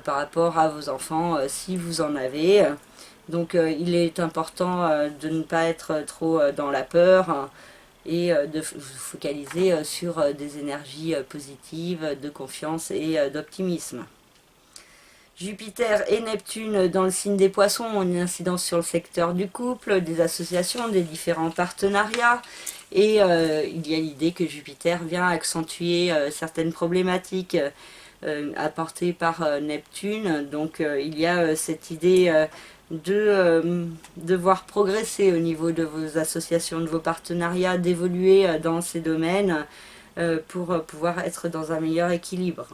S1: par rapport à vos enfants, si vous en avez. Donc il est important de ne pas être trop dans la peur, et de vous focaliser sur des énergies positives, de confiance et d'optimisme. Jupiter et Neptune dans le signe des Poissons ont une incidence sur le secteur du couple, des associations, des différents partenariats, et il y a l'idée que Jupiter vient accentuer certaines problématiques apportées par Neptune. Donc il y a cette idée de devoir progresser au niveau de vos associations, de vos partenariats, d'évoluer dans ces domaines pour pouvoir être dans un meilleur équilibre.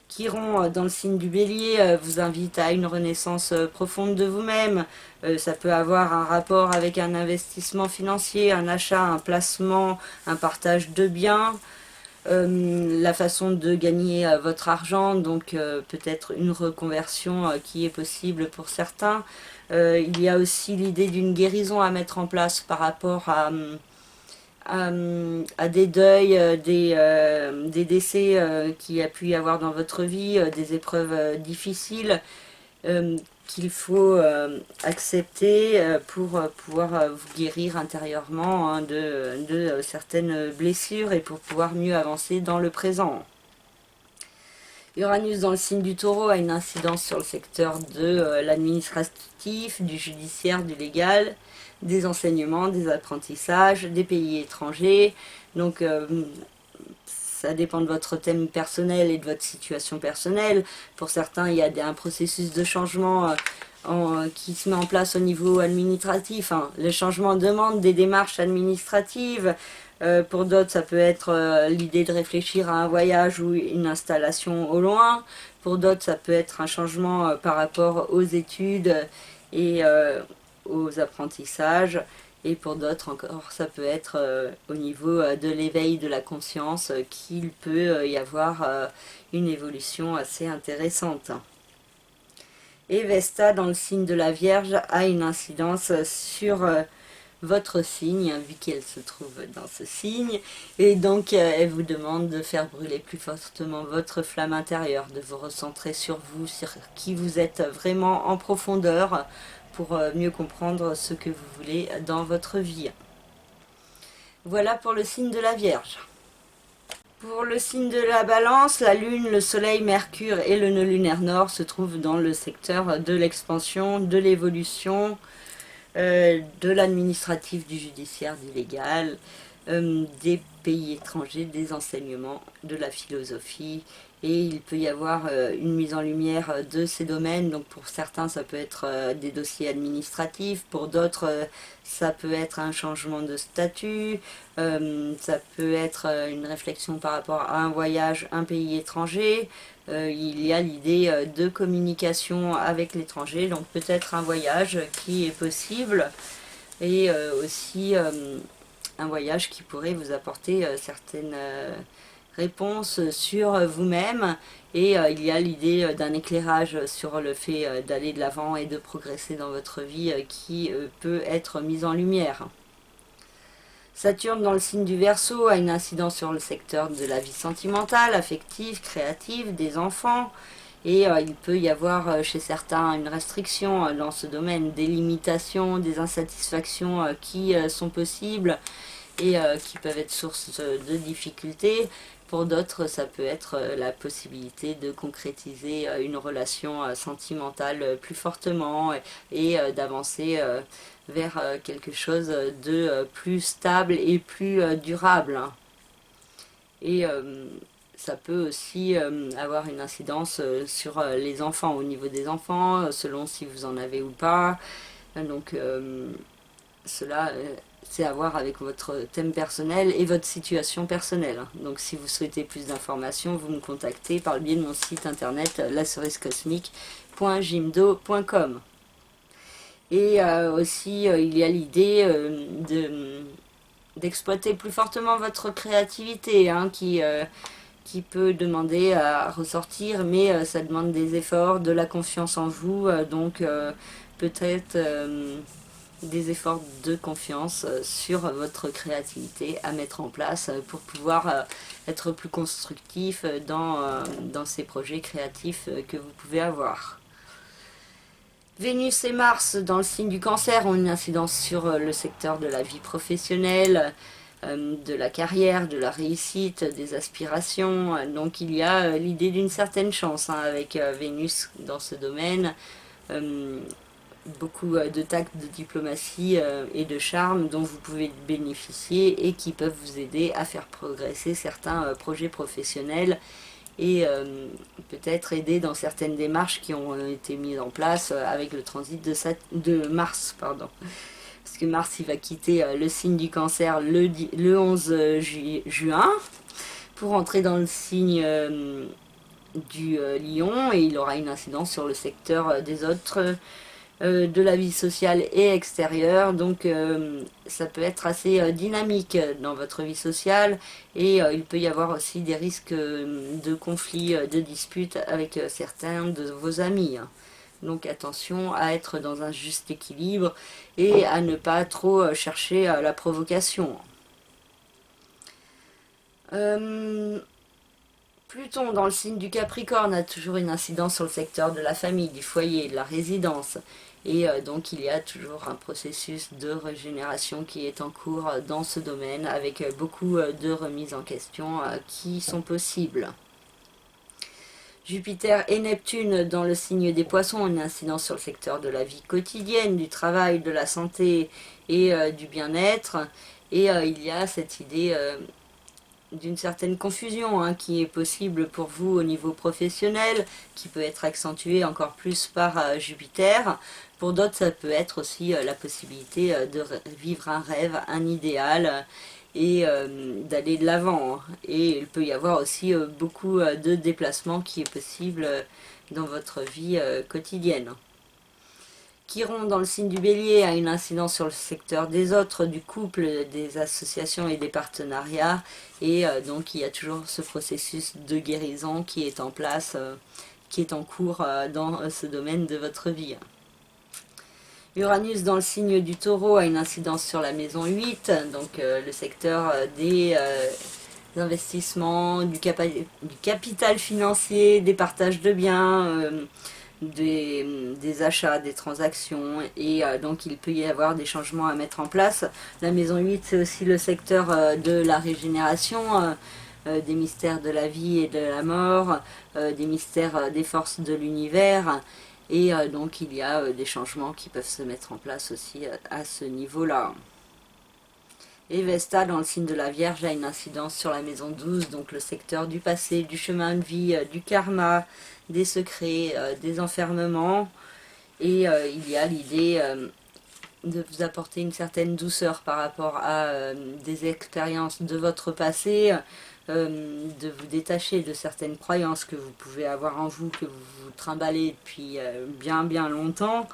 S1: Chiron dans le signe du Bélier vous invite à une renaissance profonde de vous-même. Ça peut avoir un rapport avec un investissement financier, un achat, un placement, un partage de biens, la façon de gagner votre argent, donc peut-être une reconversion qui est possible pour certains. Il y a aussi l'idée d'une guérison à mettre en place par rapport à des deuils, des décès qu'il y a pu y avoir dans votre vie, des épreuves difficiles qu'il faut accepter pour pouvoir vous guérir intérieurement hein, de certaines blessures, et pour pouvoir mieux avancer dans le présent. Uranus dans le signe du Taureau a une incidence sur le secteur de l'administratif, du judiciaire, du légal, des enseignements, des apprentissages, des pays étrangers. Donc ça dépend de votre thème personnel et de votre situation personnelle. Pour certains, il y a un processus de changement qui se met en place au niveau administratif. Hein. Le changement demande des démarches administratives. Pour d'autres, ça peut être l'idée de réfléchir à un voyage ou une installation au loin. Pour d'autres, ça peut être un changement par rapport aux études et aux apprentissages. Et pour d'autres encore, ça peut être au niveau de l'éveil de la conscience qu'il peut y avoir une évolution assez intéressante. Et Vesta, dans le signe de la Vierge, a une incidence sur votre signe, vu qu'elle se trouve dans ce signe, et donc elle vous demande de faire brûler plus fortement votre flamme intérieure, de vous recentrer sur vous, sur qui vous êtes vraiment en profondeur, pour mieux comprendre ce que vous voulez dans votre vie. Voilà pour le signe de la Vierge. Pour le signe de la Balance, la Lune, le Soleil, Mercure et le nœud lunaire nord se trouvent dans le secteur de l'expansion, de l'évolution, de l'administratif, du judiciaire, du légal, des pays étrangers, des enseignements, de la philosophie. Et il peut y avoir une mise en lumière de ces domaines. Donc pour certains, ça peut être des dossiers administratifs. Pour d'autres, ça peut être un changement de statut. Ça peut être une réflexion par rapport à un voyage, un pays étranger. Il y a l'idée de communication avec l'étranger. Donc peut-être un voyage qui est possible. Et aussi un voyage qui pourrait vous apporter certaines réponses sur vous-même, et il y a l'idée d'un éclairage sur le fait d'aller de l'avant et de progresser dans votre vie qui peut être mise en lumière. Saturne dans le signe du Verseau a une incidence sur le secteur de la vie sentimentale, affective, créative, des enfants, et il peut y avoir chez certains une restriction dans ce domaine, des limitations, des insatisfactions qui sont possibles et qui peuvent être source de difficultés. Pour d'autres, ça peut être la possibilité de concrétiser une relation sentimentale plus fortement et d'avancer vers quelque chose de plus stable et plus durable. Et ça peut aussi avoir une incidence sur les enfants, au niveau des enfants, selon si vous en avez ou pas. Donc cela, c'est à voir avec votre thème personnel et votre situation personnelle. Donc si vous souhaitez plus d'informations, vous me contactez par le biais de mon site internet lacerisecosmique.jimdo.com. Et aussi, il y a l'idée d'exploiter plus fortement votre créativité, hein, qui peut demander à ressortir, mais ça demande des efforts, de la confiance en vous, donc peut-être des efforts de confiance sur votre créativité à mettre en place pour pouvoir être plus constructif dans ces projets créatifs que vous pouvez avoir. Vénus et Mars dans le signe du Cancer ont une incidence sur le secteur de la vie professionnelle, de la carrière, de la réussite, des aspirations. Donc il y a l'idée d'une certaine chance hein, avec Vénus dans ce domaine. Beaucoup de tact, de diplomatie et de charme dont vous pouvez bénéficier et qui peuvent vous aider à faire progresser certains projets professionnels et peut-être aider dans certaines démarches qui ont été mises en place avec le transit de Mars. Pardon. Parce que Mars il va quitter le signe du Cancer le 11 juin pour entrer dans le signe du Lion, et il aura une incidence sur le secteur des autres de la vie sociale et extérieure. Donc ça peut être assez dynamique dans votre vie sociale, et il peut y avoir aussi des risques de conflits, de disputes avec certains de vos amis. Donc attention à être dans un juste équilibre et à ne pas trop chercher la provocation. Pluton dans le signe du Capricorne a toujours une incidence sur le secteur de la famille, du foyer, de la résidence. Et donc il y a toujours un processus de régénération qui est en cours dans ce domaine, avec beaucoup de remises en question qui sont possibles. Jupiter et Neptune dans le signe des Poissons ont une incidence sur le secteur de la vie quotidienne, du travail, de la santé et du bien-être. Et il y a cette idée d'une certaine confusion hein, qui est possible pour vous au niveau professionnel, qui peut être accentuée encore plus par Jupiter. Pour d'autres, ça peut être aussi la possibilité de vivre un rêve, un idéal, et d'aller de l'avant. Et il peut y avoir aussi beaucoup de déplacements qui est possible dans votre vie quotidienne. Chiron dans le signe du Bélier a une incidence sur le secteur des autres, du couple, des associations et des partenariats, et donc il y a toujours ce processus de guérison qui est en place, qui est en cours dans ce domaine de votre vie. Uranus dans le signe du Taureau a une incidence sur la maison 8, donc le secteur des investissements, du capital financier, des partages de biens, des achats, des transactions, et donc il peut y avoir des changements à mettre en place. La maison 8, c'est aussi le secteur de la régénération, des mystères de la vie et de la mort, des mystères des forces de l'univers. Et donc il y a des changements qui peuvent se mettre en place aussi à ce niveau-là. Et Vesta, dans le signe de la Vierge, a une incidence sur la maison 12, donc le secteur du passé, du chemin de vie, du karma, des secrets, des enfermements. Et il y a l'idée de vous apporter une certaine douceur par rapport à des expériences de votre passé, de vous détacher de certaines croyances que vous pouvez avoir en vous, que vous trimballez depuis bien longtemps.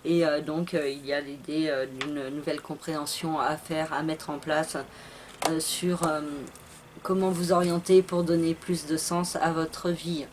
S1: Et donc il y a l'idée d'une nouvelle compréhension à faire, à mettre en place sur comment vous orienter pour donner plus de sens à votre vie.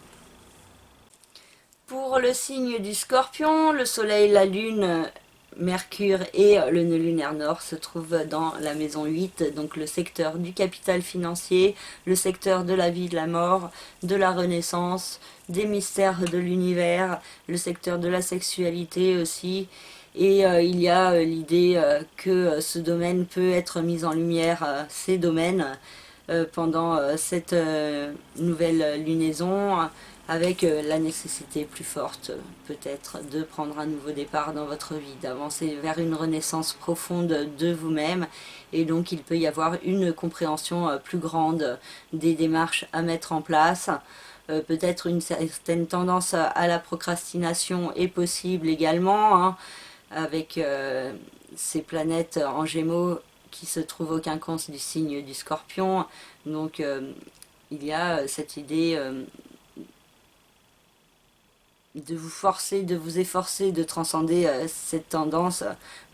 S1: Pour le signe du Scorpion, le Soleil, la Lune, Mercure et le nœud lunaire nord se trouvent dans la maison 8, donc le secteur du capital financier, le secteur de la vie, de la mort, de la renaissance, des mystères de l'univers, le secteur de la sexualité aussi. Et il y a l'idée que ce domaine peut être mis en lumière, ces domaines, pendant cette nouvelle lunaison, avec la nécessité plus forte peut-être de prendre un nouveau départ dans votre vie, d'avancer vers une renaissance profonde de vous-même, et donc il peut y avoir une compréhension plus grande des démarches à mettre en place. Peut-être une certaine tendance à la procrastination est possible également, hein, avec ces planètes en Gémeaux qui se trouvent au quinconce du signe du Scorpion. Donc il y a cette idée de vous forcer, de vous efforcer de transcender cette tendance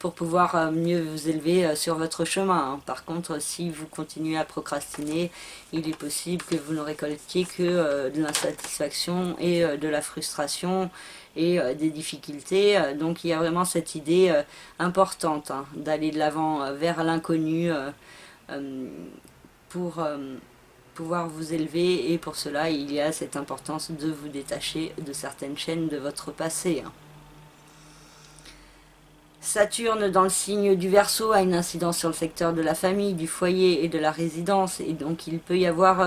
S1: pour pouvoir mieux vous élever sur votre chemin, hein. Par contre, si vous continuez à procrastiner, il est possible que vous ne récoltiez que de l'insatisfaction et de la frustration et des difficultés. Donc il y a vraiment cette idée importante, hein, d'aller de l'avant vers l'inconnu pour pouvoir vous élever, et pour cela il y a cette importance de vous détacher de certaines chaînes de votre passé. Saturne dans le signe du Verseau a une incidence sur le secteur de la famille, du foyer et de la résidence, et donc il peut y avoir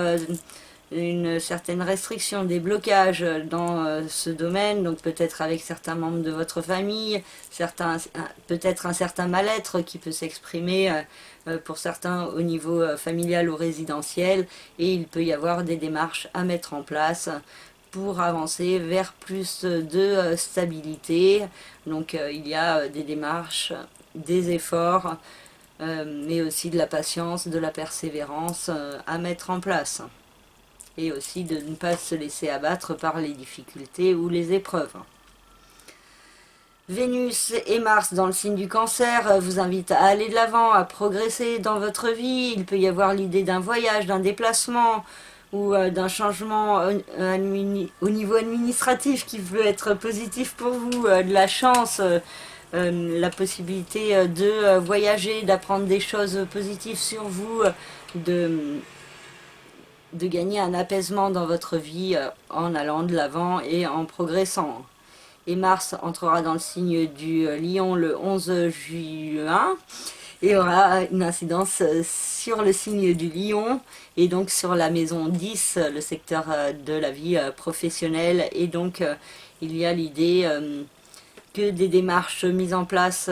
S1: une certaine restriction, des blocages dans ce domaine, donc peut-être avec certains membres de votre famille, peut-être un certain mal-être qui peut s'exprimer pour certains au niveau familial ou résidentiel, et il peut y avoir des démarches à mettre en place pour avancer vers plus de stabilité. Donc il y a des démarches, des efforts, mais aussi de la patience, de la persévérance à mettre en place. Et aussi de ne pas se laisser abattre par les difficultés ou les épreuves. Vénus et Mars dans le signe du Cancer vous invitent à aller de l'avant, à progresser dans votre vie. Il peut y avoir l'idée d'un voyage, d'un déplacement ou d'un changement au niveau administratif qui peut être positif pour vous, de la chance, la possibilité de voyager, d'apprendre des choses positives sur vous, de gagner un apaisement dans votre vie en allant de l'avant et en progressant. Et Mars entrera dans le signe du Lion le 11 juin et aura une incidence sur le signe du Lion et donc sur la maison 10, le secteur de la vie professionnelle. Et donc il y a l'idée que des démarches mises en place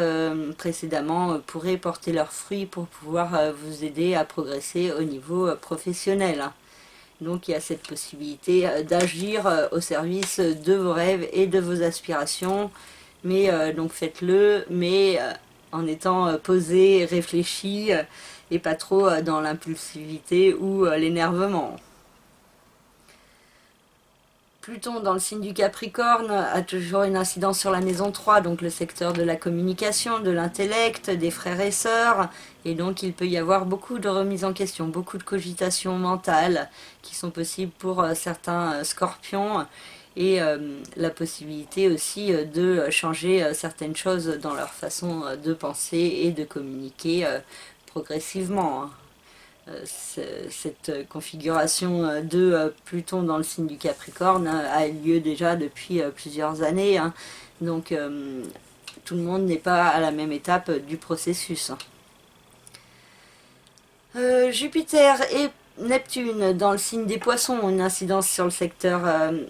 S1: précédemment pourraient porter leurs fruits pour pouvoir vous aider à progresser au niveau professionnel. Donc il y a cette possibilité d'agir au service de vos rêves et de vos aspirations. Mais donc faites-le, mais en étant posé, réfléchi, et pas trop dans l'impulsivité ou l'énervement. Pluton dans le signe du Capricorne a toujours une incidence sur la maison 3, donc le secteur de la communication, de l'intellect, des frères et sœurs, et donc il peut y avoir beaucoup de remises en question, beaucoup de cogitations mentales qui sont possibles pour certains scorpions, et la possibilité aussi de changer certaines choses dans leur façon de penser et de communiquer progressivement, hein. Cette configuration de Pluton dans le signe du Capricorne a lieu déjà depuis plusieurs années, hein. Donc tout le monde n'est pas à la même étape du processus. Jupiter et Neptune dans le signe des Poissons ont une incidence sur le secteur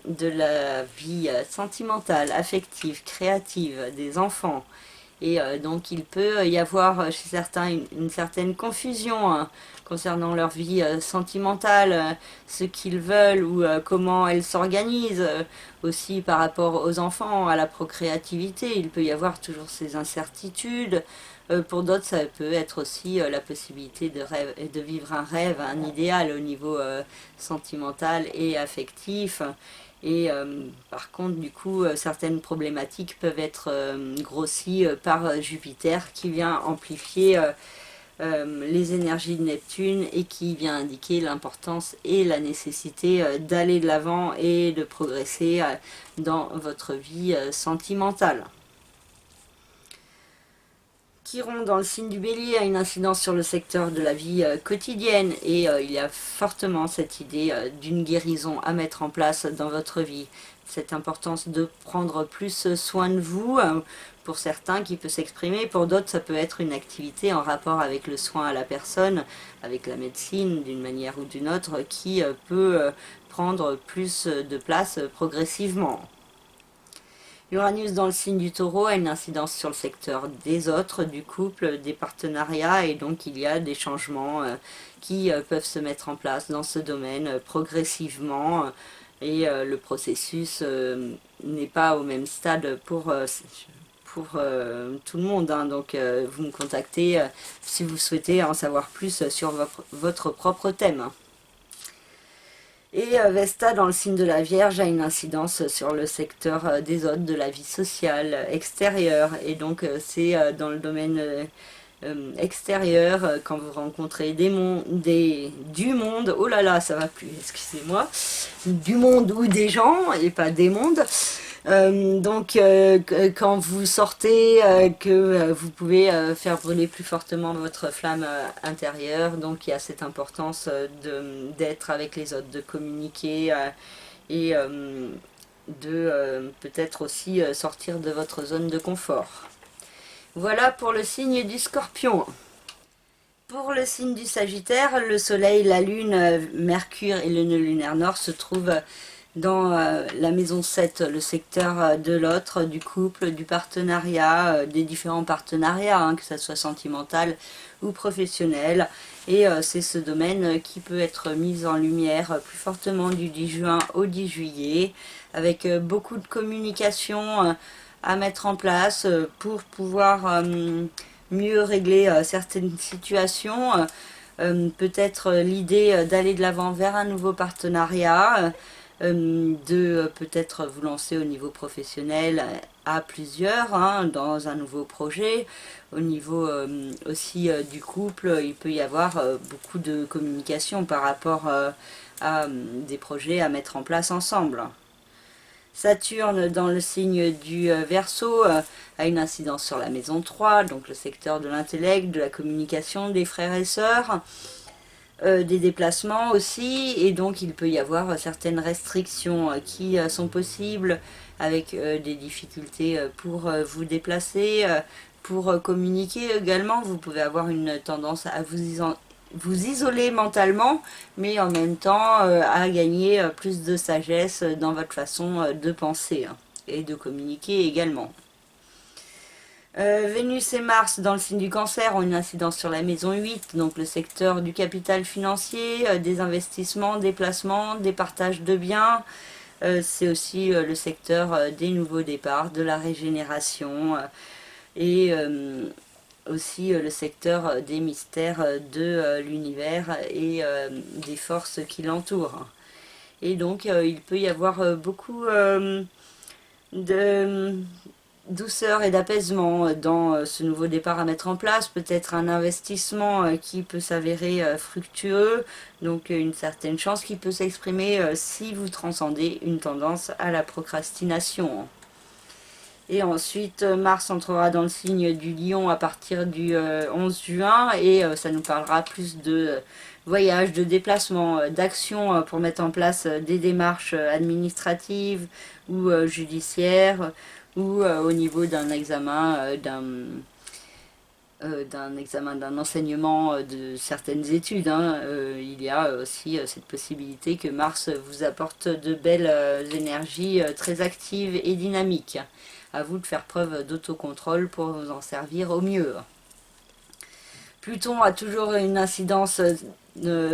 S1: de la vie sentimentale, affective, créative des enfants. Et donc il peut y avoir chez certains une certaine confusion, hein, concernant leur vie sentimentale, ce qu'ils veulent ou comment elles s'organisent, aussi par rapport aux enfants, à la procréativité. Il peut y avoir toujours ces incertitudes. Pour d'autres, ça peut être aussi la possibilité de vivre un rêve, un idéal au niveau sentimental et affectif. Et par contre, du coup, certaines problématiques peuvent être grossies par Jupiter qui vient amplifier les énergies de Neptune et qui vient indiquer l'importance et la nécessité d'aller de l'avant et de progresser dans votre vie sentimentale. Chiron dans le signe du Bélier a une incidence sur le secteur de la vie quotidienne et il y a fortement cette idée d'une guérison à mettre en place dans votre vie. Cette importance de prendre plus soin de vous, pour certains qui peut s'exprimer, pour d'autres ça peut être une activité en rapport avec le soin à la personne, avec la médecine d'une manière ou d'une autre, qui peut prendre plus de place progressivement. Uranus dans le signe du Taureau a une incidence sur le secteur des autres, du couple, des partenariats, et donc il y a des changements qui peuvent se mettre en place dans ce domaine progressivement, et le processus n'est pas au même stade pour tout le monde, hein. Donc vous me contactez si vous souhaitez en savoir plus sur votre propre thème. Et Vesta dans le signe de la Vierge a une incidence sur le secteur des autres, de la vie sociale extérieure. Et donc c'est dans le domaine extérieur, quand vous rencontrez du monde, oh là là, ça va plus, excusez-moi, du monde ou des gens, et pas des mondes. Donc quand vous sortez, que vous pouvez faire brûler plus fortement votre flamme intérieure, donc il y a cette importance d'être avec les autres, de communiquer et de peut-être aussi sortir de votre zone de confort. Voilà pour le signe du Scorpion. Pour le signe du Sagittaire, le Soleil, la Lune, Mercure et le nœud lunaire nord se trouvent dans la maison 7, le secteur de l'autre, du couple, du partenariat, des différents partenariats, hein, que ce soit sentimental ou professionnel. Et c'est ce domaine qui peut être mis en lumière plus fortement du 10 juin au 10 juillet, avec beaucoup de communication à mettre en place pour pouvoir mieux régler certaines situations. Peut-être l'idée d'aller de l'avant vers un nouveau partenariat, de peut-être vous lancer au niveau professionnel à plusieurs, hein, dans un nouveau projet. Au niveau aussi du couple, il peut y avoir beaucoup de communication par rapport à des projets à mettre en place ensemble. Saturne dans le signe du Verseau a une incidence sur la maison 3, donc le secteur de l'intellect, de la communication des frères et sœurs, des déplacements aussi, et donc il peut y avoir certaines restrictions qui sont possibles, avec des difficultés pour vous déplacer, pour communiquer également. Vous pouvez avoir une tendance à vous isoler mentalement, mais en même temps à gagner plus de sagesse dans votre façon de penser, hein, et de communiquer également. Vénus et Mars dans le signe du Cancer ont une incidence sur la maison 8, donc le secteur du capital financier, des investissements, des placements, des partages de biens. C'est aussi le secteur des nouveaux départs, de la régénération, et aussi le secteur des mystères de l'univers et des forces qui l'entourent. Et donc il peut y avoir beaucoup douceur et d'apaisement dans ce nouveau départ à mettre en place, peut-être un investissement qui peut s'avérer fructueux, donc une certaine chance qui peut s'exprimer si vous transcendez une tendance à la procrastination. Et ensuite, Mars entrera dans le signe du Lion à partir du 11 juin et ça nous parlera plus de voyages, de déplacements, d'actions pour mettre en place des démarches administratives ou judiciaires ou au niveau d'un examen, d'un enseignement de certaines études. Il y a aussi cette possibilité que Mars vous apporte de belles énergies très actives et dynamiques. À vous de faire preuve d'autocontrôle pour vous en servir au mieux. Pluton a toujours une incidence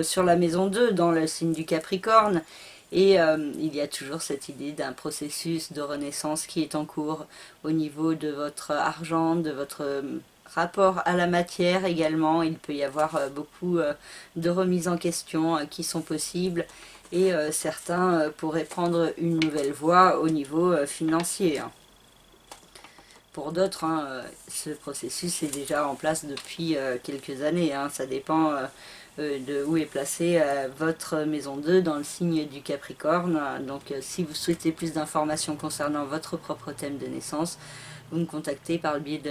S1: sur la maison 2 dans le signe du Capricorne et il y a toujours cette idée d'un processus de renaissance qui est en cours au niveau de votre argent, de votre rapport à la matière également. Il peut y avoir beaucoup de remises en question qui sont possibles et certains pourraient prendre une nouvelle voie au niveau financier. Pour d'autres, ce processus est déjà en place depuis quelques années. Ça dépend de où est placée votre maison 2 dans le signe du Capricorne. Donc si vous souhaitez plus d'informations concernant votre propre thème de naissance, vous me contactez par le biais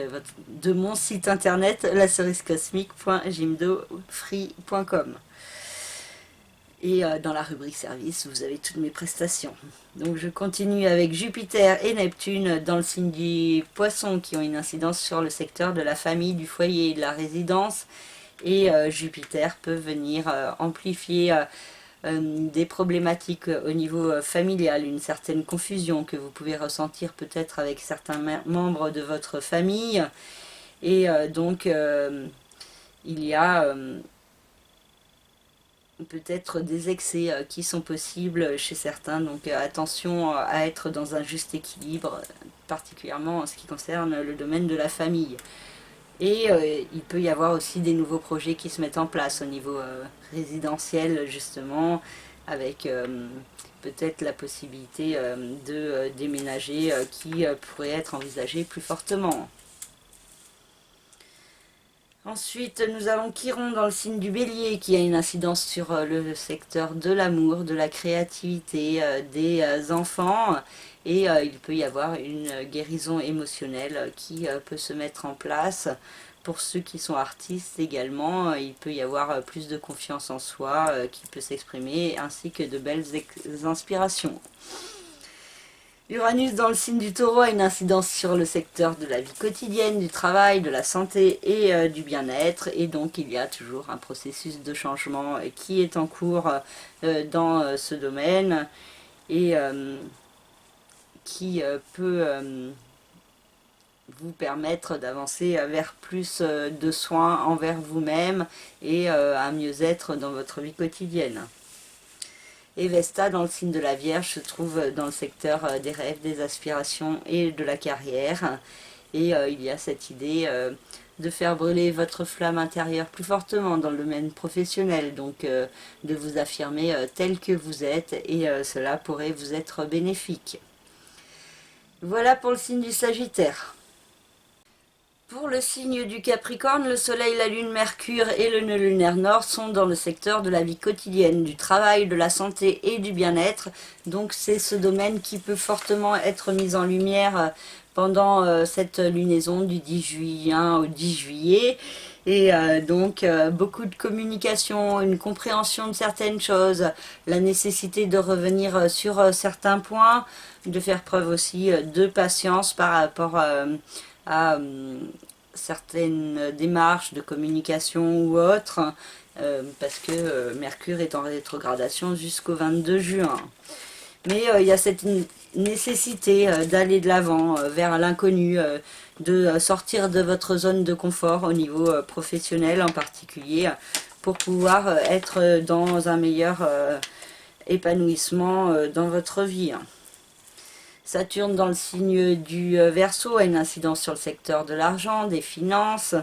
S1: de mon site internet laceriscosmique.jimdofree.com. Et dans la rubrique service, vous avez toutes mes prestations. Donc je continue avec Jupiter et Neptune dans le signe du Poisson qui ont une incidence sur le secteur de la famille, du foyer et de la résidence. Et Jupiter peut venir amplifier des problématiques au niveau familial, une certaine confusion que vous pouvez ressentir peut-être avec certains membres de votre famille. Et donc il y a peut-être des excès qui sont possibles chez certains, donc attention à être dans un juste équilibre, particulièrement en ce qui concerne le domaine de la famille. Et il peut y avoir aussi des nouveaux projets qui se mettent en place au niveau résidentiel justement, avec peut-être la possibilité de déménager qui pourrait être envisagée plus fortement. Ensuite, nous avons Chiron dans le signe du Bélier qui a une incidence sur le secteur de l'amour, de la créativité, des enfants. Et il peut y avoir une guérison émotionnelle qui peut se mettre en place. Pour ceux qui sont artistes également, il peut y avoir plus de confiance en soi qui peut s'exprimer, ainsi que de belles inspirations. Uranus dans le signe du Taureau a une incidence sur le secteur de la vie quotidienne, du travail, de la santé et du bien-être. Et donc il y a toujours un processus de changement qui est en cours dans ce domaine et qui peut vous permettre d'avancer vers plus de soins envers vous-même et un mieux-être dans votre vie quotidienne. Et Vesta, dans le signe de la Vierge, se trouve dans le secteur des rêves, des aspirations et de la carrière. Et il y a cette idée de faire brûler votre flamme intérieure plus fortement dans le domaine professionnel, donc de vous affirmer tel que vous êtes, et cela pourrait vous être bénéfique. Voilà pour le signe du Sagittaire. Pour le signe du Capricorne, le Soleil, la Lune, Mercure et le nœud lunaire nord sont dans le secteur de la vie quotidienne, du travail, de la santé et du bien-être. Donc c'est ce domaine qui peut fortement être mis en lumière pendant cette lunaison du 10 juin au 10 juillet. Et donc beaucoup de communication, une compréhension de certaines choses, la nécessité de revenir sur certains points, de faire preuve aussi de patience par rapport à certaines démarches de communication ou autres, parce que Mercure est en rétrogradation jusqu'au 22 juin. Mais il y a cette nécessité d'aller de l'avant vers l'inconnu, de sortir de votre zone de confort au niveau professionnel en particulier, pour pouvoir être dans un meilleur épanouissement dans votre vie. Saturne dans le signe du Verseau a une incidence sur le secteur de l'argent, des finances,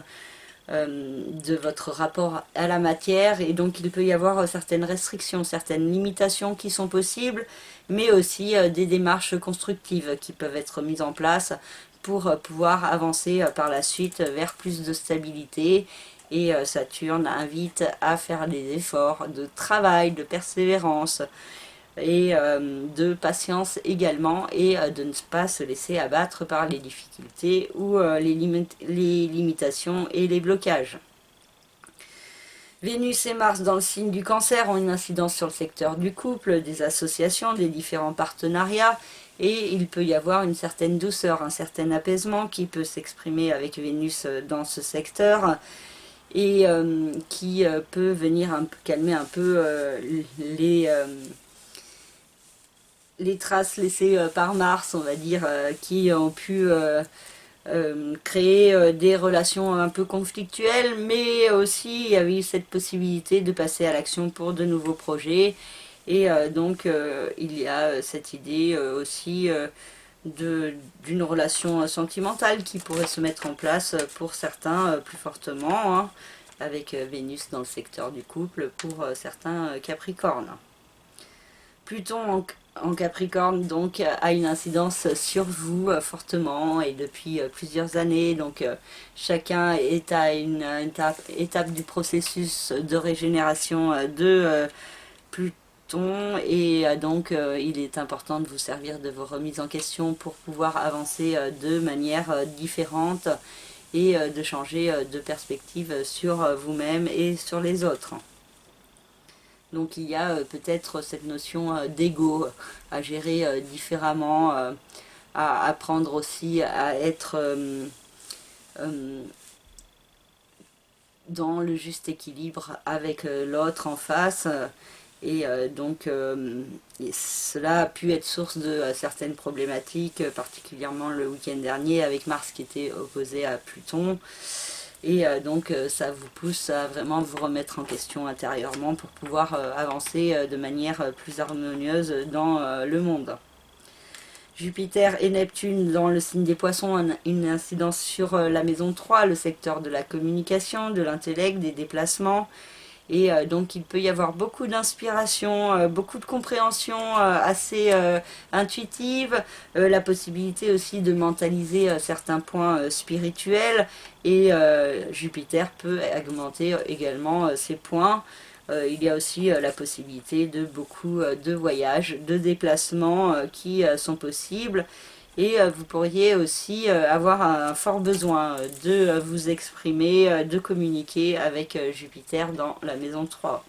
S1: de votre rapport à la matière, et donc il peut y avoir certaines restrictions, certaines limitations qui sont possibles, mais aussi des démarches constructives qui peuvent être mises en place pour pouvoir avancer par la suite vers plus de stabilité. Et Saturne invite à faire des efforts de travail, de persévérance et de patience également, et de ne pas se laisser abattre par les difficultés ou les limitations et les blocages. Vénus et Mars dans le signe du Cancer ont une incidence sur le secteur du couple, des associations, des différents partenariats, et il peut y avoir une certaine douceur, un certain apaisement qui peut s'exprimer avec Vénus dans ce secteur, et qui peut venir calmer un peu les traces laissées par Mars, on va dire, qui ont pu créer des relations un peu conflictuelles, mais aussi il y avait eu cette possibilité de passer à l'action pour de nouveaux projets. Et donc il y a cette idée aussi d'une relation sentimentale qui pourrait se mettre en place pour certains plus fortement, hein, avec Vénus dans le secteur du couple pour certains Capricornes. Pluton en Capricorne donc a une incidence sur vous fortement et depuis plusieurs années, donc chacun est à une étape du processus de régénération de Pluton, et donc il est important de vous servir de vos remises en question pour pouvoir avancer de manière différente et de changer de perspective sur vous-même et sur les autres. Donc il y a peut-être cette notion d'ego à gérer différemment, à apprendre aussi à être dans le juste équilibre avec l'autre en face. Et donc cela a pu être source de certaines problématiques, particulièrement le week-end dernier avec Mars qui était opposé à Pluton. Et donc ça vous pousse à vraiment vous remettre en question intérieurement pour pouvoir avancer de manière plus harmonieuse dans le monde. Jupiter et Neptune dans le signe des Poissons ont une incidence sur la maison 3, le secteur de la communication, de l'intellect, des déplacements. Et donc il peut y avoir beaucoup d'inspiration, beaucoup de compréhension assez intuitive, la possibilité aussi de mentaliser certains points spirituels, et Jupiter peut augmenter également ces points. Il y a aussi la possibilité de beaucoup de voyages, de déplacements qui sont possibles. Et vous pourriez aussi avoir un fort besoin de vous exprimer, de communiquer avec Jupiter dans la maison 3.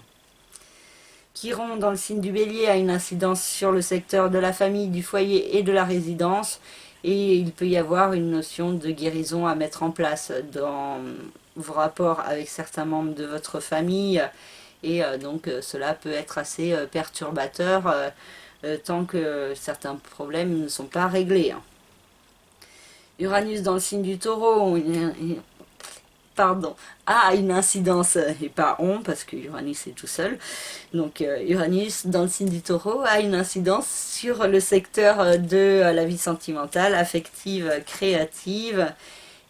S1: Chiron dans le signe du Bélier a une incidence sur le secteur de la famille, du foyer et de la résidence. Et il peut y avoir une notion de guérison à mettre en place dans vos rapports avec certains membres de votre famille. Et donc cela peut être assez perturbateur tant que certains problèmes ne sont pas réglés. Uranus dans le signe du Taureau a une incidence, et pas parce que Uranus est tout seul. Donc Uranus dans le signe du Taureau a une incidence sur le secteur de la vie sentimentale, affective, créative,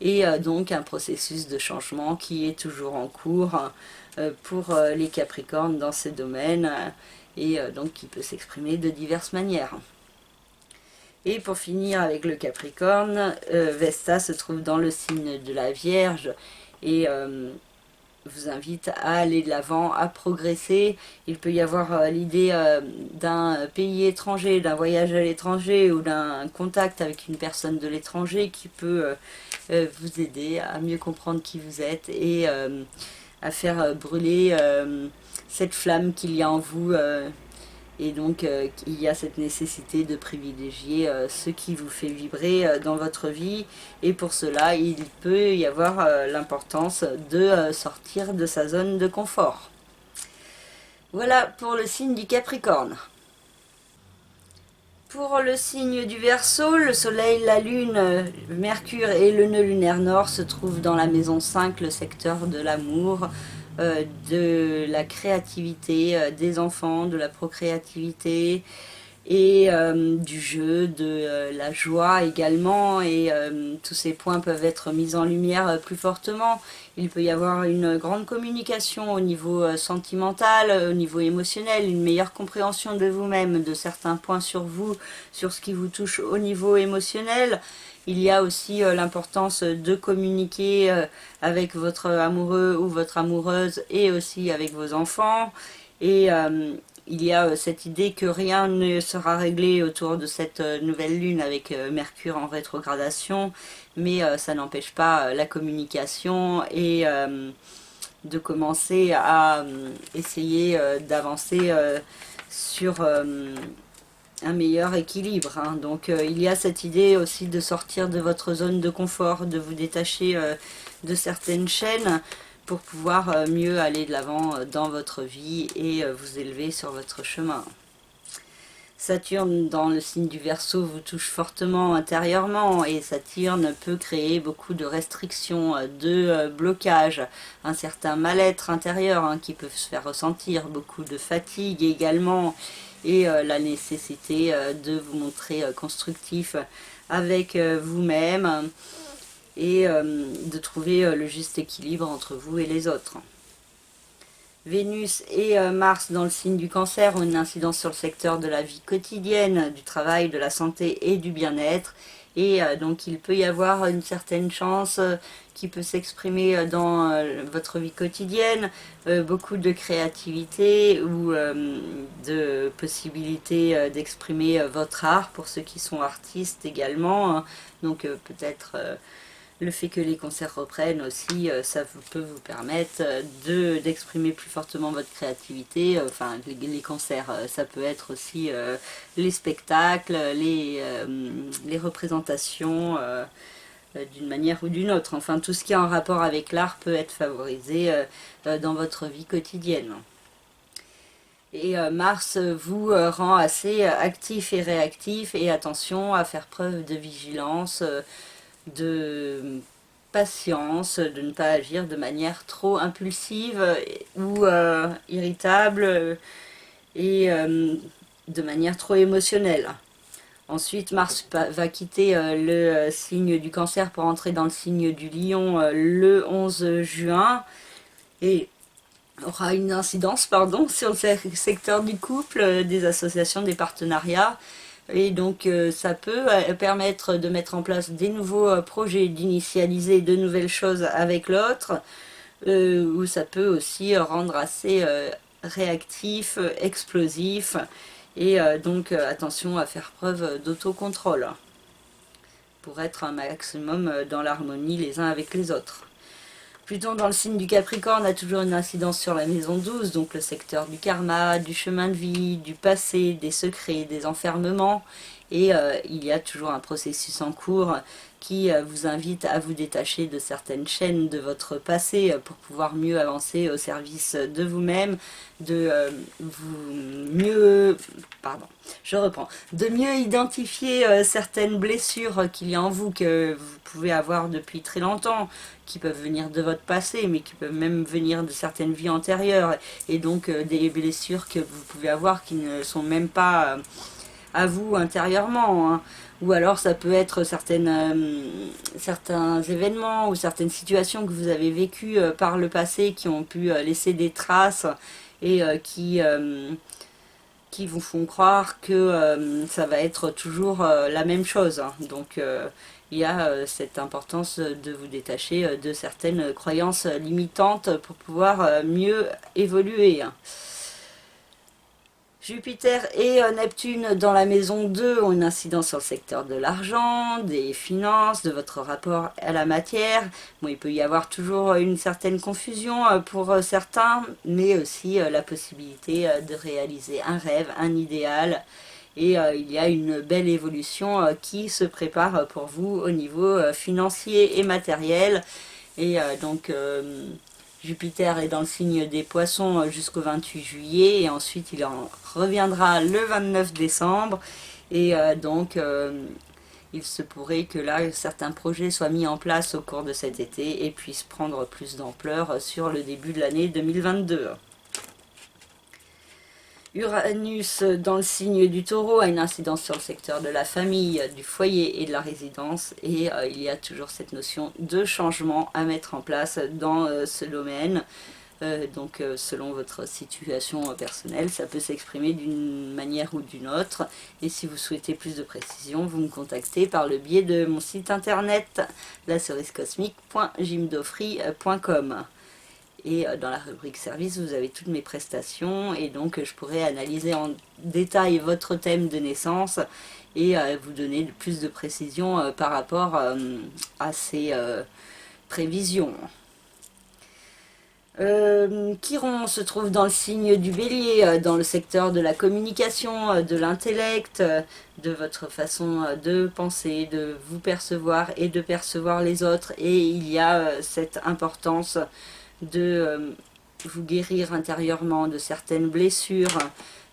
S1: et donc un processus de changement qui est toujours en cours pour les Capricornes dans ces domaines, et donc qui peut s'exprimer de diverses manières. Et pour finir avec le Capricorne, Vesta se trouve dans le signe de la Vierge et vous invite à aller de l'avant, à progresser. Il peut y avoir l'idée d'un pays étranger, d'un voyage à l'étranger ou d'un contact avec une personne de l'étranger qui peut vous aider à mieux comprendre qui vous êtes et à faire brûler cette flamme qu'il y a en vous. Et donc il y a cette nécessité de privilégier ce qui vous fait vibrer dans votre vie. Et pour cela, il peut y avoir l'importance de sortir de sa zone de confort. Voilà pour le signe du Capricorne. Pour le signe du Verseau, le Soleil, la Lune, Mercure et le nœud lunaire nord se trouvent dans la maison 5, le secteur de l'amour, de la créativité des enfants, de la procréativité, et du jeu, de la joie également, et tous ces points peuvent être mis en lumière plus fortement. Il peut y avoir une grande communication au niveau sentimental, au niveau émotionnel, une meilleure compréhension de vous-même, de certains points sur vous, sur ce qui vous touche au niveau émotionnel. Il y a aussi l'importance de communiquer avec votre amoureux ou votre amoureuse et aussi avec vos enfants. Et il y a cette idée que rien ne sera réglé autour de cette nouvelle lune avec Mercure en rétrogradation, mais ça n'empêche pas la communication et de commencer à essayer d'avancer sur un meilleur équilibre. Hein. Donc il y a cette idée aussi de sortir de votre zone de confort, de vous détacher de certaines chaînes pour pouvoir mieux aller de l'avant dans votre vie et vous élever sur votre chemin. Saturne dans le signe du Verseau vous touche fortement intérieurement et Saturne peut créer beaucoup de restrictions, de blocages, un certain mal-être intérieur hein, qui peut se faire ressentir, beaucoup de fatigue également et la nécessité de vous montrer constructif avec vous-même et de trouver le juste équilibre entre vous et les autres. Vénus et Mars dans le signe du Cancer ont une incidence sur le secteur de la vie quotidienne, du travail, de la santé et du bien-être. Et donc il peut y avoir une certaine chance qui peut s'exprimer dans votre vie quotidienne, beaucoup de créativité ou de possibilité d'exprimer votre art pour ceux qui sont artistes également. Hein. Donc peut-être le fait que les concerts reprennent aussi, ça peut vous permettre d'exprimer plus fortement votre créativité. Enfin, les concerts, ça peut être aussi les spectacles, les représentations d'une manière ou d'une autre. Enfin, tout ce qui est en rapport avec l'art peut être favorisé dans votre vie quotidienne. Et Mars vous rend assez actif et réactif, et attention à faire preuve de vigilance, de patience, de ne pas agir de manière trop impulsive ou irritable et de manière trop émotionnelle. Ensuite, Mars va quitter le signe du Cancer pour entrer dans le signe du Lion le 11 juin et aura une incidence sur le secteur du couple, des associations, des partenariats. Et donc ça peut permettre de mettre en place des nouveaux projets, d'initialiser de nouvelles choses avec l'autre, ou ça peut aussi rendre assez réactif, explosif, et donc attention à faire preuve d'autocontrôle pour être un maximum dans l'harmonie les uns avec les autres. Pluton dans le signe du Capricorne a toujours une incidence sur la maison 12, donc le secteur du karma, du chemin de vie, du passé, des secrets, des enfermements. Et il y a toujours un processus en cours qui vous invite à vous détacher de certaines chaînes de votre passé pour pouvoir mieux avancer au service de vous-même, de mieux identifier certaines blessures qu'il y a en vous, que vous pouvez avoir depuis très longtemps, qui peuvent venir de votre passé, mais qui peuvent même venir de certaines vies antérieures, et donc des blessures que vous pouvez avoir qui ne sont même pas à vous intérieurement, hein. Ou alors ça peut être certains événements ou certaines situations que vous avez vécues par le passé qui ont pu laisser des traces et qui vous font croire que ça va être toujours la même chose. Hein. Donc il y a cette importance de vous détacher de certaines croyances limitantes pour pouvoir mieux évoluer. Jupiter et Neptune dans la maison 2 ont une incidence sur le secteur de l'argent, des finances, de votre rapport à la matière. Bon, il peut y avoir toujours une certaine confusion pour certains, mais aussi la possibilité de réaliser un rêve, un idéal. Et il y a une belle évolution qui se prépare pour vous au niveau financier et matériel. Et donc Jupiter est dans le signe des Poissons jusqu'au 28 juillet et ensuite il en reviendra le 29 décembre. Et donc il se pourrait que là certains projets soient mis en place au cours de cet été et puissent prendre plus d'ampleur sur le début de l'année 2022. Uranus dans le signe du Taureau a une incidence sur le secteur de la famille, du foyer et de la résidence. Et il y a toujours cette notion de changement à mettre en place dans ce domaine. Donc selon votre situation personnelle, ça peut s'exprimer d'une manière ou d'une autre. Et si vous souhaitez plus de précision, vous me contactez par le biais de mon site internet lacerisecosmique.jimdofry.com. Et dans la rubrique service, vous avez toutes mes prestations et donc je pourrai analyser en détail votre thème de naissance et vous donner plus de précision par rapport à ces prévisions. Chiron se trouve dans le signe du Bélier, dans le secteur de la communication, de l'intellect, de votre façon de penser, de vous percevoir et de percevoir les autres. Et il y a cette importance de vous guérir intérieurement de certaines blessures.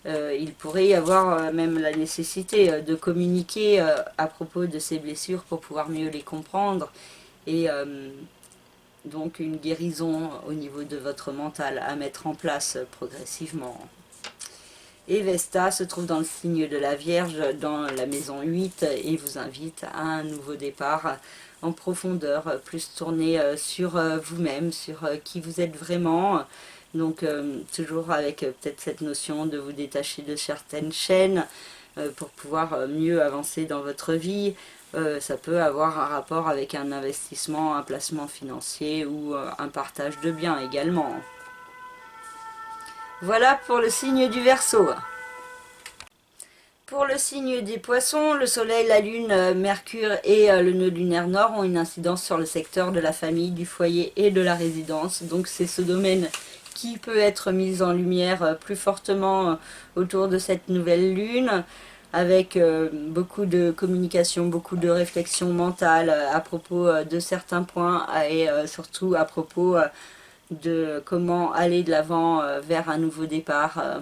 S1: Il pourrait y avoir même la nécessité de communiquer à propos de ces blessures pour pouvoir mieux les comprendre. Et donc une guérison au niveau de votre mental à mettre en place progressivement. Et Vesta se trouve dans le signe de la Vierge, dans la maison 8, et vous invite à un nouveau départ en profondeur, plus tourné sur vous-même, sur qui vous êtes vraiment. Donc toujours avec peut-être cette notion de vous détacher de certaines chaînes pour pouvoir mieux avancer dans votre vie. Ça peut avoir un rapport avec un investissement, un placement financier ou un partage de biens également. Voilà pour le signe du Verseau. Pour le signe des Poissons, le Soleil, la Lune, Mercure et le nœud lunaire nord ont une incidence sur le secteur de la famille, du foyer et de la résidence. Donc c'est ce domaine qui peut être mis en lumière plus fortement autour de cette nouvelle lune, avec beaucoup de communication, beaucoup de réflexion mentale à propos de certains points et surtout à propos de comment aller de l'avant vers un nouveau départ,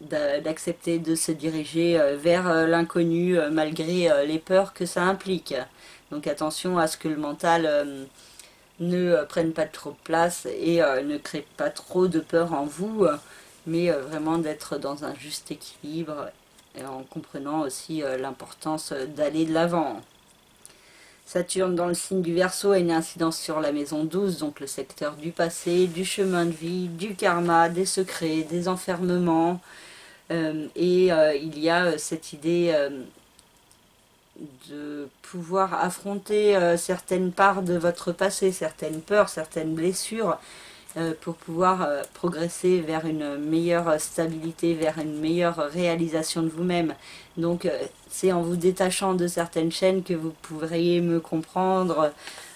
S1: d'accepter de se diriger vers l'inconnu malgré les peurs que ça implique. Donc attention à ce que le mental ne prenne pas trop de place et ne crée pas trop de peur en vous, mais vraiment d'être dans un juste équilibre et en comprenant aussi l'importance d'aller de l'avant. Saturne dans le signe du Verseau a une incidence sur la maison 12, donc le secteur du passé, du chemin de vie, du karma, des secrets, des enfermements. Il y a cette idée de pouvoir affronter certaines parts de votre passé, certaines peurs, certaines blessures, pour pouvoir progresser vers une meilleure stabilité, vers une meilleure réalisation de vous-même. Donc c'est en vous détachant de certaines chaînes que vous pourriez me comprendre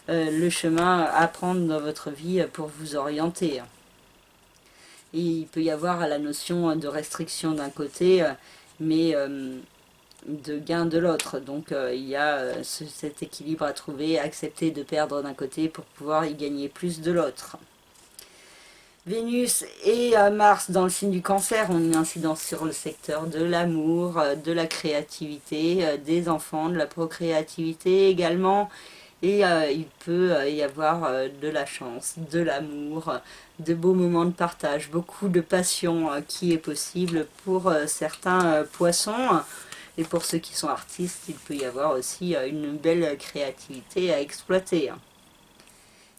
S1: le chemin à prendre dans votre vie pour vous orienter. Et il peut y avoir la notion de restriction d'un côté, mais de gain de l'autre. Donc il y a cet équilibre à trouver, accepter de perdre d'un côté pour pouvoir y gagner plus de l'autre. Vénus et Mars dans le signe du Cancer ont une incidence sur le secteur de l'amour, de la créativité, des enfants, de la procréativité également. Et il peut y avoir de la chance, de l'amour, de beaux moments de partage, beaucoup de passion qui est possible pour certains poissons. Et pour ceux qui sont artistes, il peut y avoir aussi une belle créativité à exploiter.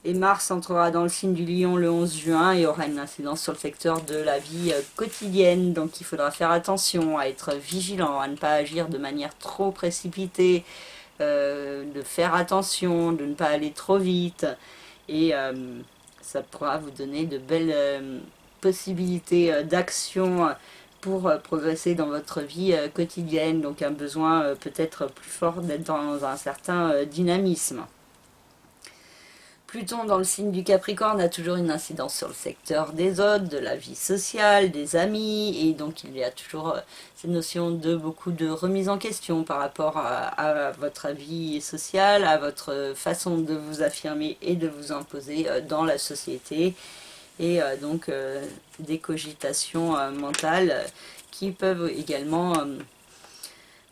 S1: Et Mars entrera dans le signe du Lion le 11 juin et aura une incidence sur le secteur de la vie quotidienne. Donc il faudra faire attention à être vigilant, à ne pas agir de manière trop précipitée, de faire attention, de ne pas aller trop vite. Et ça pourra vous donner de belles possibilités d'action pour progresser dans votre vie quotidienne. Donc un besoin peut-être plus fort d'être dans un certain dynamisme. Pluton dans le signe du Capricorne a toujours une incidence sur le secteur des autres, de la vie sociale, des amis, et donc il y a toujours cette notion de beaucoup de remise en question par rapport à votre vie sociale, à votre façon de vous affirmer et de vous imposer dans la société, et donc des cogitations mentales qui peuvent également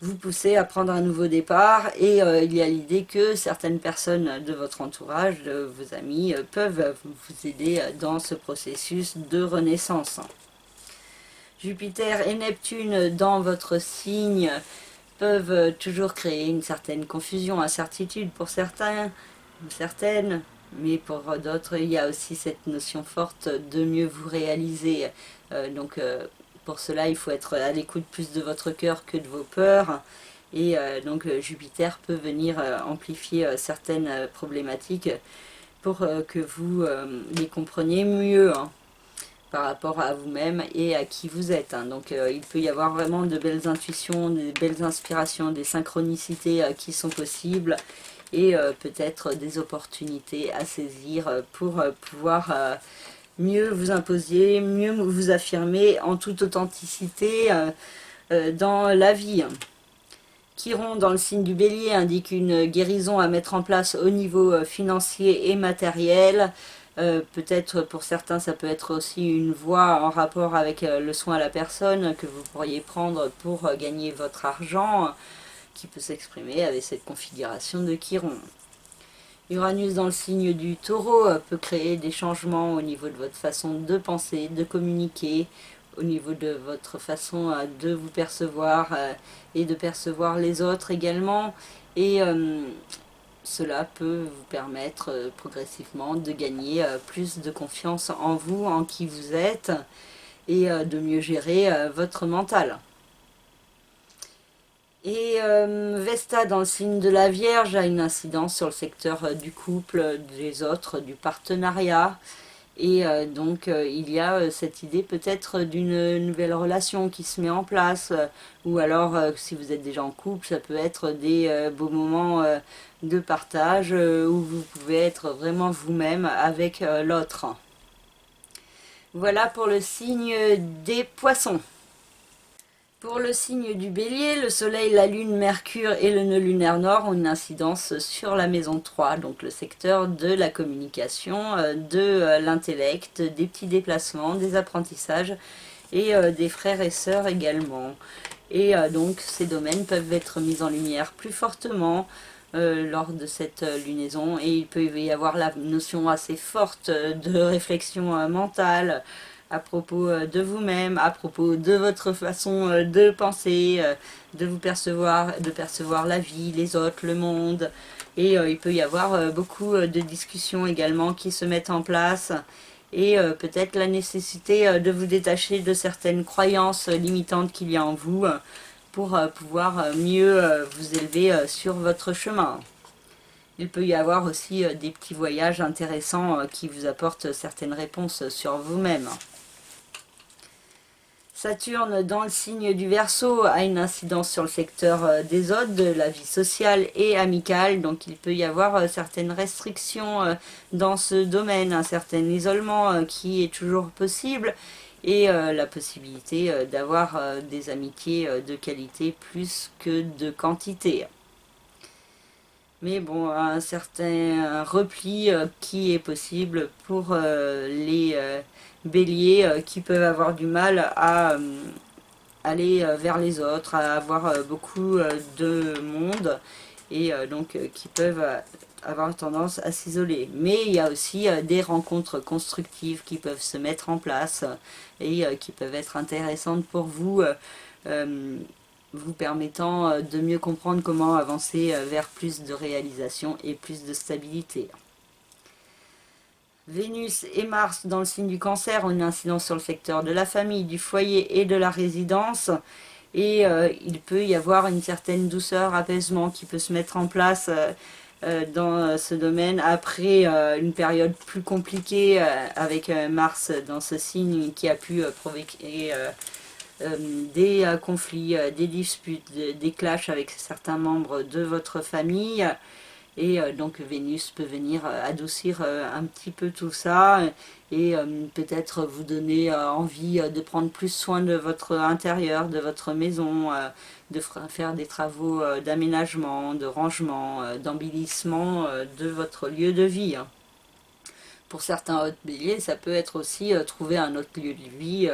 S1: vous pousser à prendre un nouveau départ. Et il y a l'idée que certaines personnes de votre entourage, de vos amis, peuvent vous aider dans ce processus de renaissance. Jupiter et Neptune dans votre signe peuvent toujours créer une certaine confusion, incertitude pour certains, certaines, mais pour d'autres, il y a aussi cette notion forte de mieux vous réaliser. Pour cela, il faut être à l'écoute plus de votre cœur que de vos peurs. Et Jupiter peut venir amplifier certaines problématiques pour que vous les compreniez mieux, hein, par rapport à vous-même et à qui vous êtes, hein. Il peut y avoir vraiment de belles intuitions, des belles inspirations, des synchronicités qui sont possibles, et peut-être des opportunités à saisir pour pouvoir mieux vous imposer, mieux vous affirmer en toute authenticité dans la vie. Chiron dans le signe du Bélier indique une guérison à mettre en place au niveau financier et matériel. Peut-être pour certains ça peut être aussi une voie en rapport avec le soin à la personne que vous pourriez prendre pour gagner votre argent, qui peut s'exprimer avec cette configuration de Chiron. Uranus dans le signe du Taureau peut créer des changements au niveau de votre façon de penser, de communiquer, au niveau de votre façon de vous percevoir et de percevoir les autres également. Et cela peut vous permettre progressivement de gagner plus de confiance en vous, en qui vous êtes, et de mieux gérer votre mental. Et Vesta dans le signe de la Vierge a une incidence sur le secteur du couple, des autres, du partenariat. Et il y a cette idée peut-être d'une nouvelle relation qui se met en place, ou alors si vous êtes déjà en couple, ça peut être des beaux moments de partage où vous pouvez être vraiment vous-même avec l'autre. Voilà pour le signe des Poissons. Pour le signe du Bélier, le Soleil, la Lune, Mercure et le nœud lunaire nord ont une incidence sur la maison 3, donc le secteur de la communication, de l'intellect, des petits déplacements, des apprentissages et des frères et sœurs également. Et donc ces domaines peuvent être mis en lumière plus fortement lors de cette lunaison, et il peut y avoir la notion assez forte de réflexion mentale à propos de vous-même, à propos de votre façon de penser, de vous percevoir, de percevoir la vie, les autres, le monde. Et il peut y avoir beaucoup de discussions également qui se mettent en place, et peut-être la nécessité de vous détacher de certaines croyances limitantes qu'il y a en vous pour pouvoir mieux vous élever sur votre chemin. Il peut y avoir aussi des petits voyages intéressants qui vous apportent certaines réponses sur vous-même. Saturne dans le signe du Verseau a une incidence sur le secteur des autres, de la vie sociale et amicale. Donc il peut y avoir certaines restrictions dans ce domaine, un certain isolement qui est toujours possible, et la possibilité d'avoir des amitiés de qualité plus que de quantité. Mais bon, un certain repli qui est possible pour les béliers qui peuvent avoir du mal à aller vers les autres, à avoir beaucoup de monde, et qui peuvent avoir tendance à s'isoler. Mais il y a aussi des rencontres constructives qui peuvent se mettre en place et qui peuvent être intéressantes pour vous, vous permettant de mieux comprendre comment avancer vers plus de réalisation et plus de stabilité. Vénus et Mars dans le signe du Cancer ont une incidence sur le secteur de la famille, du foyer et de la résidence. Et il peut y avoir une certaine douceur, apaisement qui peut se mettre en place dans ce domaine après une période plus compliquée avec Mars dans ce signe qui a pu provoquer des conflits, des disputes, des clashs avec certains membres de votre famille. Et donc Vénus peut venir adoucir un petit peu tout ça, et peut-être vous donner envie de prendre plus soin de votre intérieur, de votre maison, de faire des travaux d'aménagement, de rangement, d'embellissement de votre lieu de vie. Pour certains autres béliers, ça peut être aussi trouver un autre lieu de vie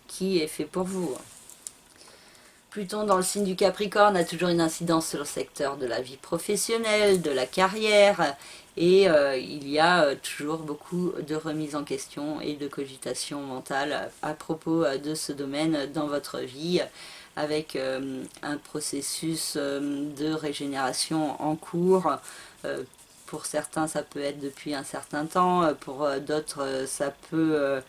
S1: qui est fait pour vous. Pluton dans le signe du Capricorne a toujours une incidence sur le secteur de la vie professionnelle, de la carrière, et il y a toujours beaucoup de remises en question et de cogitation mentale à propos de ce domaine dans votre vie, avec un processus de régénération en cours. Pour certains, ça peut être depuis un certain temps, pour d'autres, ça peut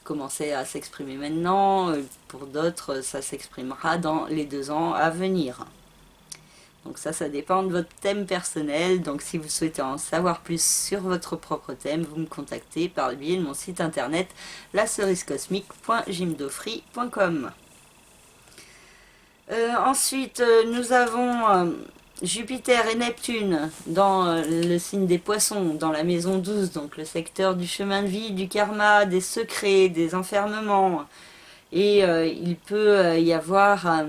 S1: commencer à s'exprimer maintenant, pour d'autres, ça s'exprimera dans les 2 ans à venir. Donc ça dépend de votre thème personnel. Donc si vous souhaitez en savoir plus sur votre propre thème, vous me contactez par le biais de mon site internet lacerisecosmique.jimdofree.com. Ensuite, nous avons Jupiter et Neptune dans le signe des Poissons, dans la maison 12, donc le secteur du chemin de vie, du karma, des secrets, des enfermements. Et il peut y avoir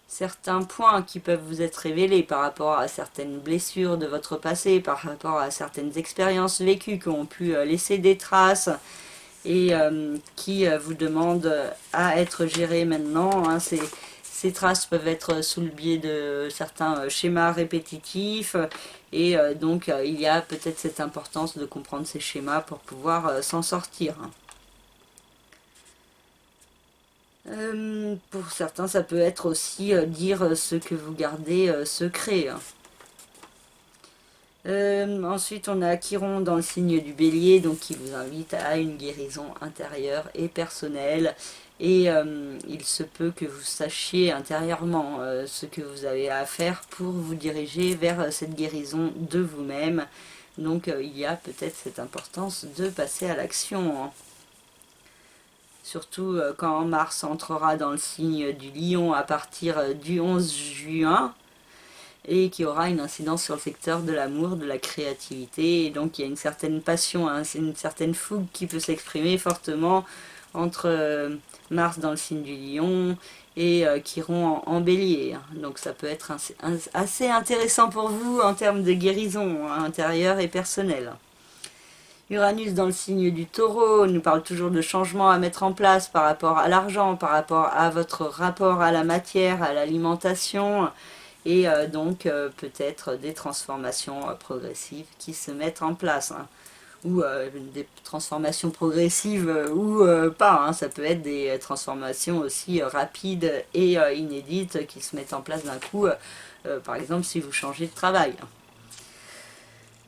S1: certains points qui peuvent vous être révélés par rapport à certaines blessures de votre passé, par rapport à certaines expériences vécues qui ont pu laisser des traces et qui vous demandent à être gérées maintenant. Hein. Ces traces peuvent être sous le biais de certains schémas répétitifs et donc il y a peut-être cette importance de comprendre ces schémas pour pouvoir s'en sortir. Pour certains, ça peut être aussi dire ce que vous gardez secret. Ensuite, on a Chiron dans le signe du Bélier, donc qui vous invite à une guérison intérieure et personnelle. Et il se peut que vous sachiez intérieurement ce que vous avez à faire pour vous diriger vers cette guérison de vous-même. Donc il y a peut-être cette importance de passer à l'action. Hein. Surtout quand Mars entrera dans le signe du Lion à partir du 11 juin et qui aura une incidence sur le secteur de l'amour, de la créativité. Et donc il y a une certaine passion, hein, une certaine fougue qui peut s'exprimer fortement entre Mars dans le signe du Lion et Chiron en Bélier. Donc ça peut être assez intéressant pour vous en termes de guérison intérieure et personnelle. Uranus dans le signe du Taureau nous parle toujours de changements à mettre en place par rapport à l'argent, par rapport à votre rapport à la matière, à l'alimentation, et donc peut-être des transformations progressives qui se mettent en place. Hein. Ou des transformations progressives ou pas. Hein. Ça peut être des transformations aussi rapides et inédites qui se mettent en place d'un coup, par exemple si vous changez de travail.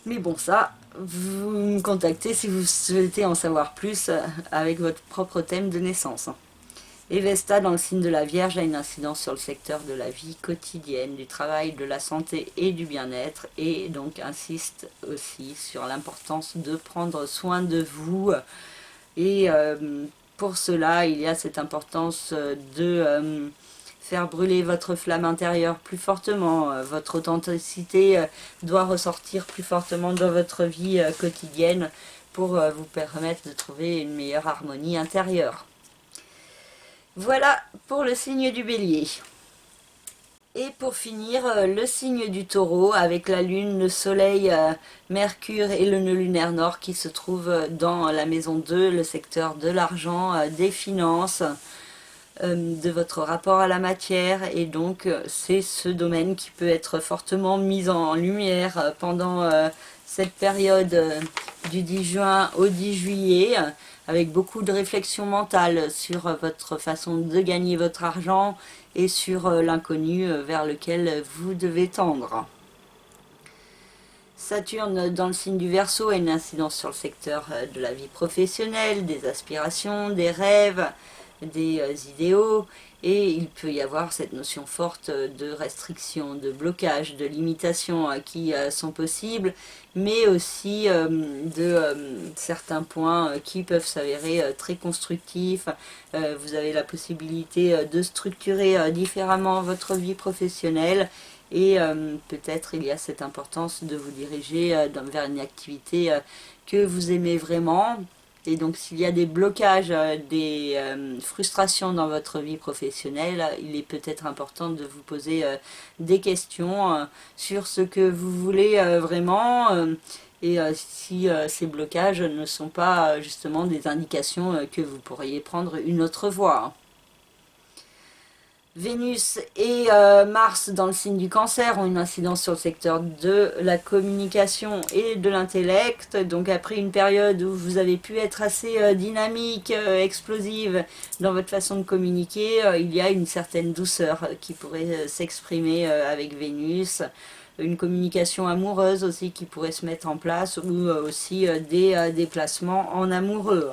S1: Mais bon, ça, vous me contactez si vous souhaitez en savoir plus avec votre propre thème de naissance. Et Vesta, dans le signe de la Vierge, a une incidence sur le secteur de la vie quotidienne, du travail, de la santé et du bien-être, et donc insiste aussi sur l'importance de prendre soin de vous. Et pour cela, il y a cette importance de faire brûler votre flamme intérieure plus fortement. Votre authenticité doit ressortir plus fortement dans votre vie quotidienne pour vous permettre de trouver une meilleure harmonie intérieure. Voilà pour le signe du Bélier. Et pour finir, le signe du Taureau avec la Lune, le Soleil, Mercure et le nœud lunaire nord qui se trouve dans la maison 2, le secteur de l'argent, des finances, de votre rapport à la matière. Et donc c'est ce domaine qui peut être fortement mis en lumière pendant cette période du 10 juin au 10 juillet, avec beaucoup de réflexion mentale sur votre façon de gagner votre argent et sur l'inconnu vers lequel vous devez tendre. Saturne dans le signe du Verseau a une incidence sur le secteur de la vie professionnelle, des aspirations, des rêves, des idéaux, et il peut y avoir cette notion forte de restriction, de blocage, de limitation qui sont possibles, mais aussi de certains points qui peuvent s'avérer très constructifs. Vous avez la possibilité de structurer différemment votre vie professionnelle, et peut-être il y a cette importance de vous diriger vers une activité que vous aimez vraiment. Et donc s'il y a des blocages, des frustrations dans votre vie professionnelle, il est peut-être important de vous poser des questions sur ce que vous voulez vraiment, et si ces blocages ne sont pas justement des indications que vous pourriez prendre une autre voie. Vénus et Mars dans le signe du Cancer ont une incidence sur le secteur de la communication et de l'intellect. Donc après une période où vous avez pu être assez dynamique, explosive dans votre façon de communiquer, il y a une certaine douceur qui pourrait s'exprimer avec Vénus. Une communication amoureuse aussi qui pourrait se mettre en place, ou aussi des déplacements en amoureux.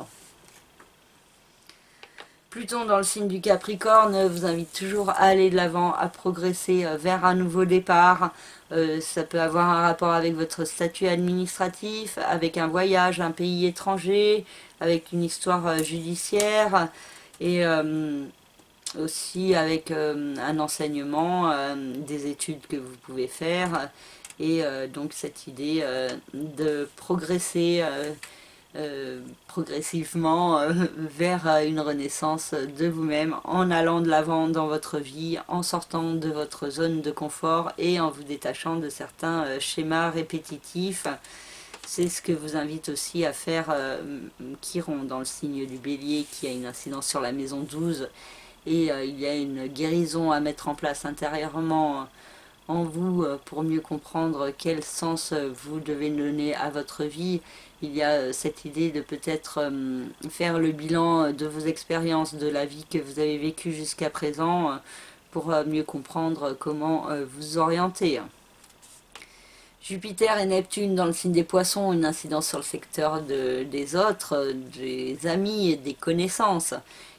S1: Pluton dans le signe du Capricorne vous invite toujours à aller de l'avant, à progresser vers un nouveau départ. Ça peut avoir un rapport avec votre statut administratif, avec un voyage, un pays étranger, avec une histoire judiciaire et aussi avec un enseignement, des études que vous pouvez faire. Et donc cette idée de progresser progressivement vers une renaissance de vous-même en allant de l'avant dans votre vie, en sortant de votre zone de confort et en vous détachant de certains schémas répétitifs. C'est ce que vous invite aussi à faire Chiron dans le signe du Bélier qui a une incidence sur la maison 12 et il y a une guérison à mettre en place intérieurement en vous pour mieux comprendre quel sens vous devez donner à votre vie. Il y a cette idée de peut-être faire le bilan de vos expériences, de la vie que vous avez vécue jusqu'à présent pour mieux comprendre comment vous orienter. Jupiter et Neptune dans le signe des Poissons ont une incidence sur le secteur des autres, des amis et des connaissances.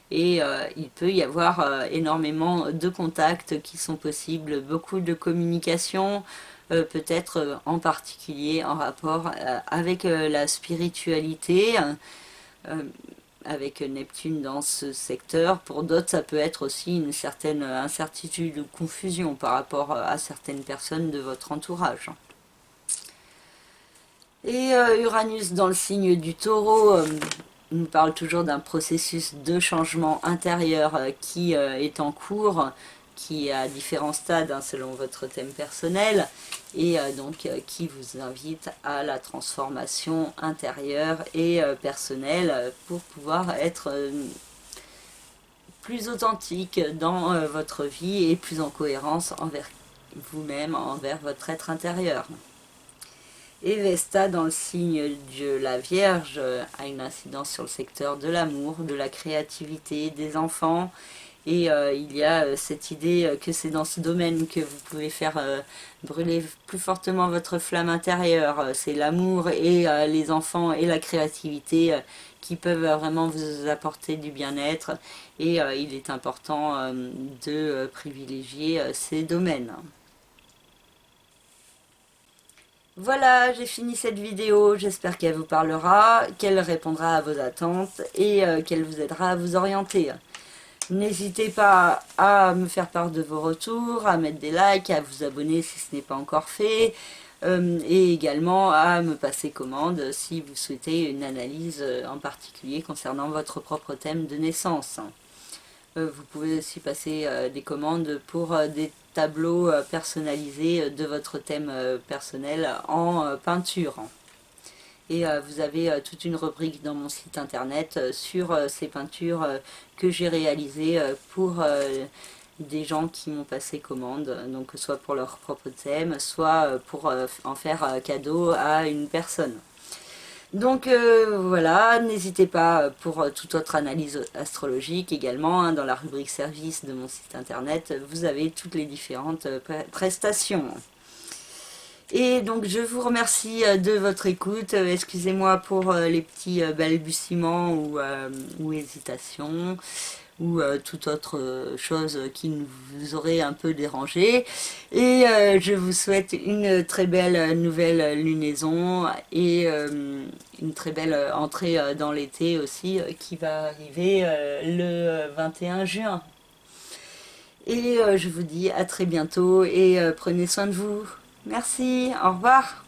S1: Et il peut y avoir énormément de contacts qui sont possibles, beaucoup de communication, peut-être en particulier en rapport avec la spiritualité, avec Neptune dans ce secteur. Pour d'autres, ça peut être aussi une certaine incertitude ou confusion par rapport à certaines personnes de votre entourage. Et Uranus dans le signe du Taureau nous parle toujours d'un processus de changement intérieur qui est en cours, qui est à différents stades selon votre thème personnel, et donc qui vous invite à la transformation intérieure et personnelle pour pouvoir être plus authentique dans votre vie et plus en cohérence envers vous-même, envers votre être intérieur. Et Vesta dans le signe de la Vierge a une incidence sur le secteur de l'amour, de la créativité, des enfants. Et il y a cette idée que c'est dans ce domaine que vous pouvez faire brûler plus fortement votre flamme intérieure. C'est l'amour et les enfants et la créativité qui peuvent vraiment vous apporter du bien-être. Et il est important de privilégier ces domaines. Voilà, j'ai fini cette vidéo, j'espère qu'elle vous parlera, qu'elle répondra à vos attentes et qu'elle vous aidera à vous orienter. N'hésitez pas à me faire part de vos retours, à mettre des likes, à vous abonner si ce n'est pas encore fait, et également à me passer commande si vous souhaitez une analyse en particulier concernant votre propre thème de naissance. Vous pouvez aussi passer des commandes pour des tableaux personnalisés de votre thème personnel en peinture. Et vous avez toute une rubrique dans mon site internet sur ces peintures que j'ai réalisées pour des gens qui m'ont passé commande, donc soit pour leur propre thème, soit pour en faire cadeau à une personne. Donc voilà, n'hésitez pas pour toute autre analyse astrologique également, dans la rubrique service de mon site internet, vous avez toutes les différentes prestations. Et donc je vous remercie de votre écoute, excusez-moi pour les petits balbutiements ou hésitations, ou toute autre chose qui vous aurait un peu dérangé. Et je vous souhaite une très belle nouvelle lunaison et une très belle entrée dans l'été aussi qui va arriver le 21 juin. Et je vous dis à très bientôt et prenez soin de vous. Merci, au revoir.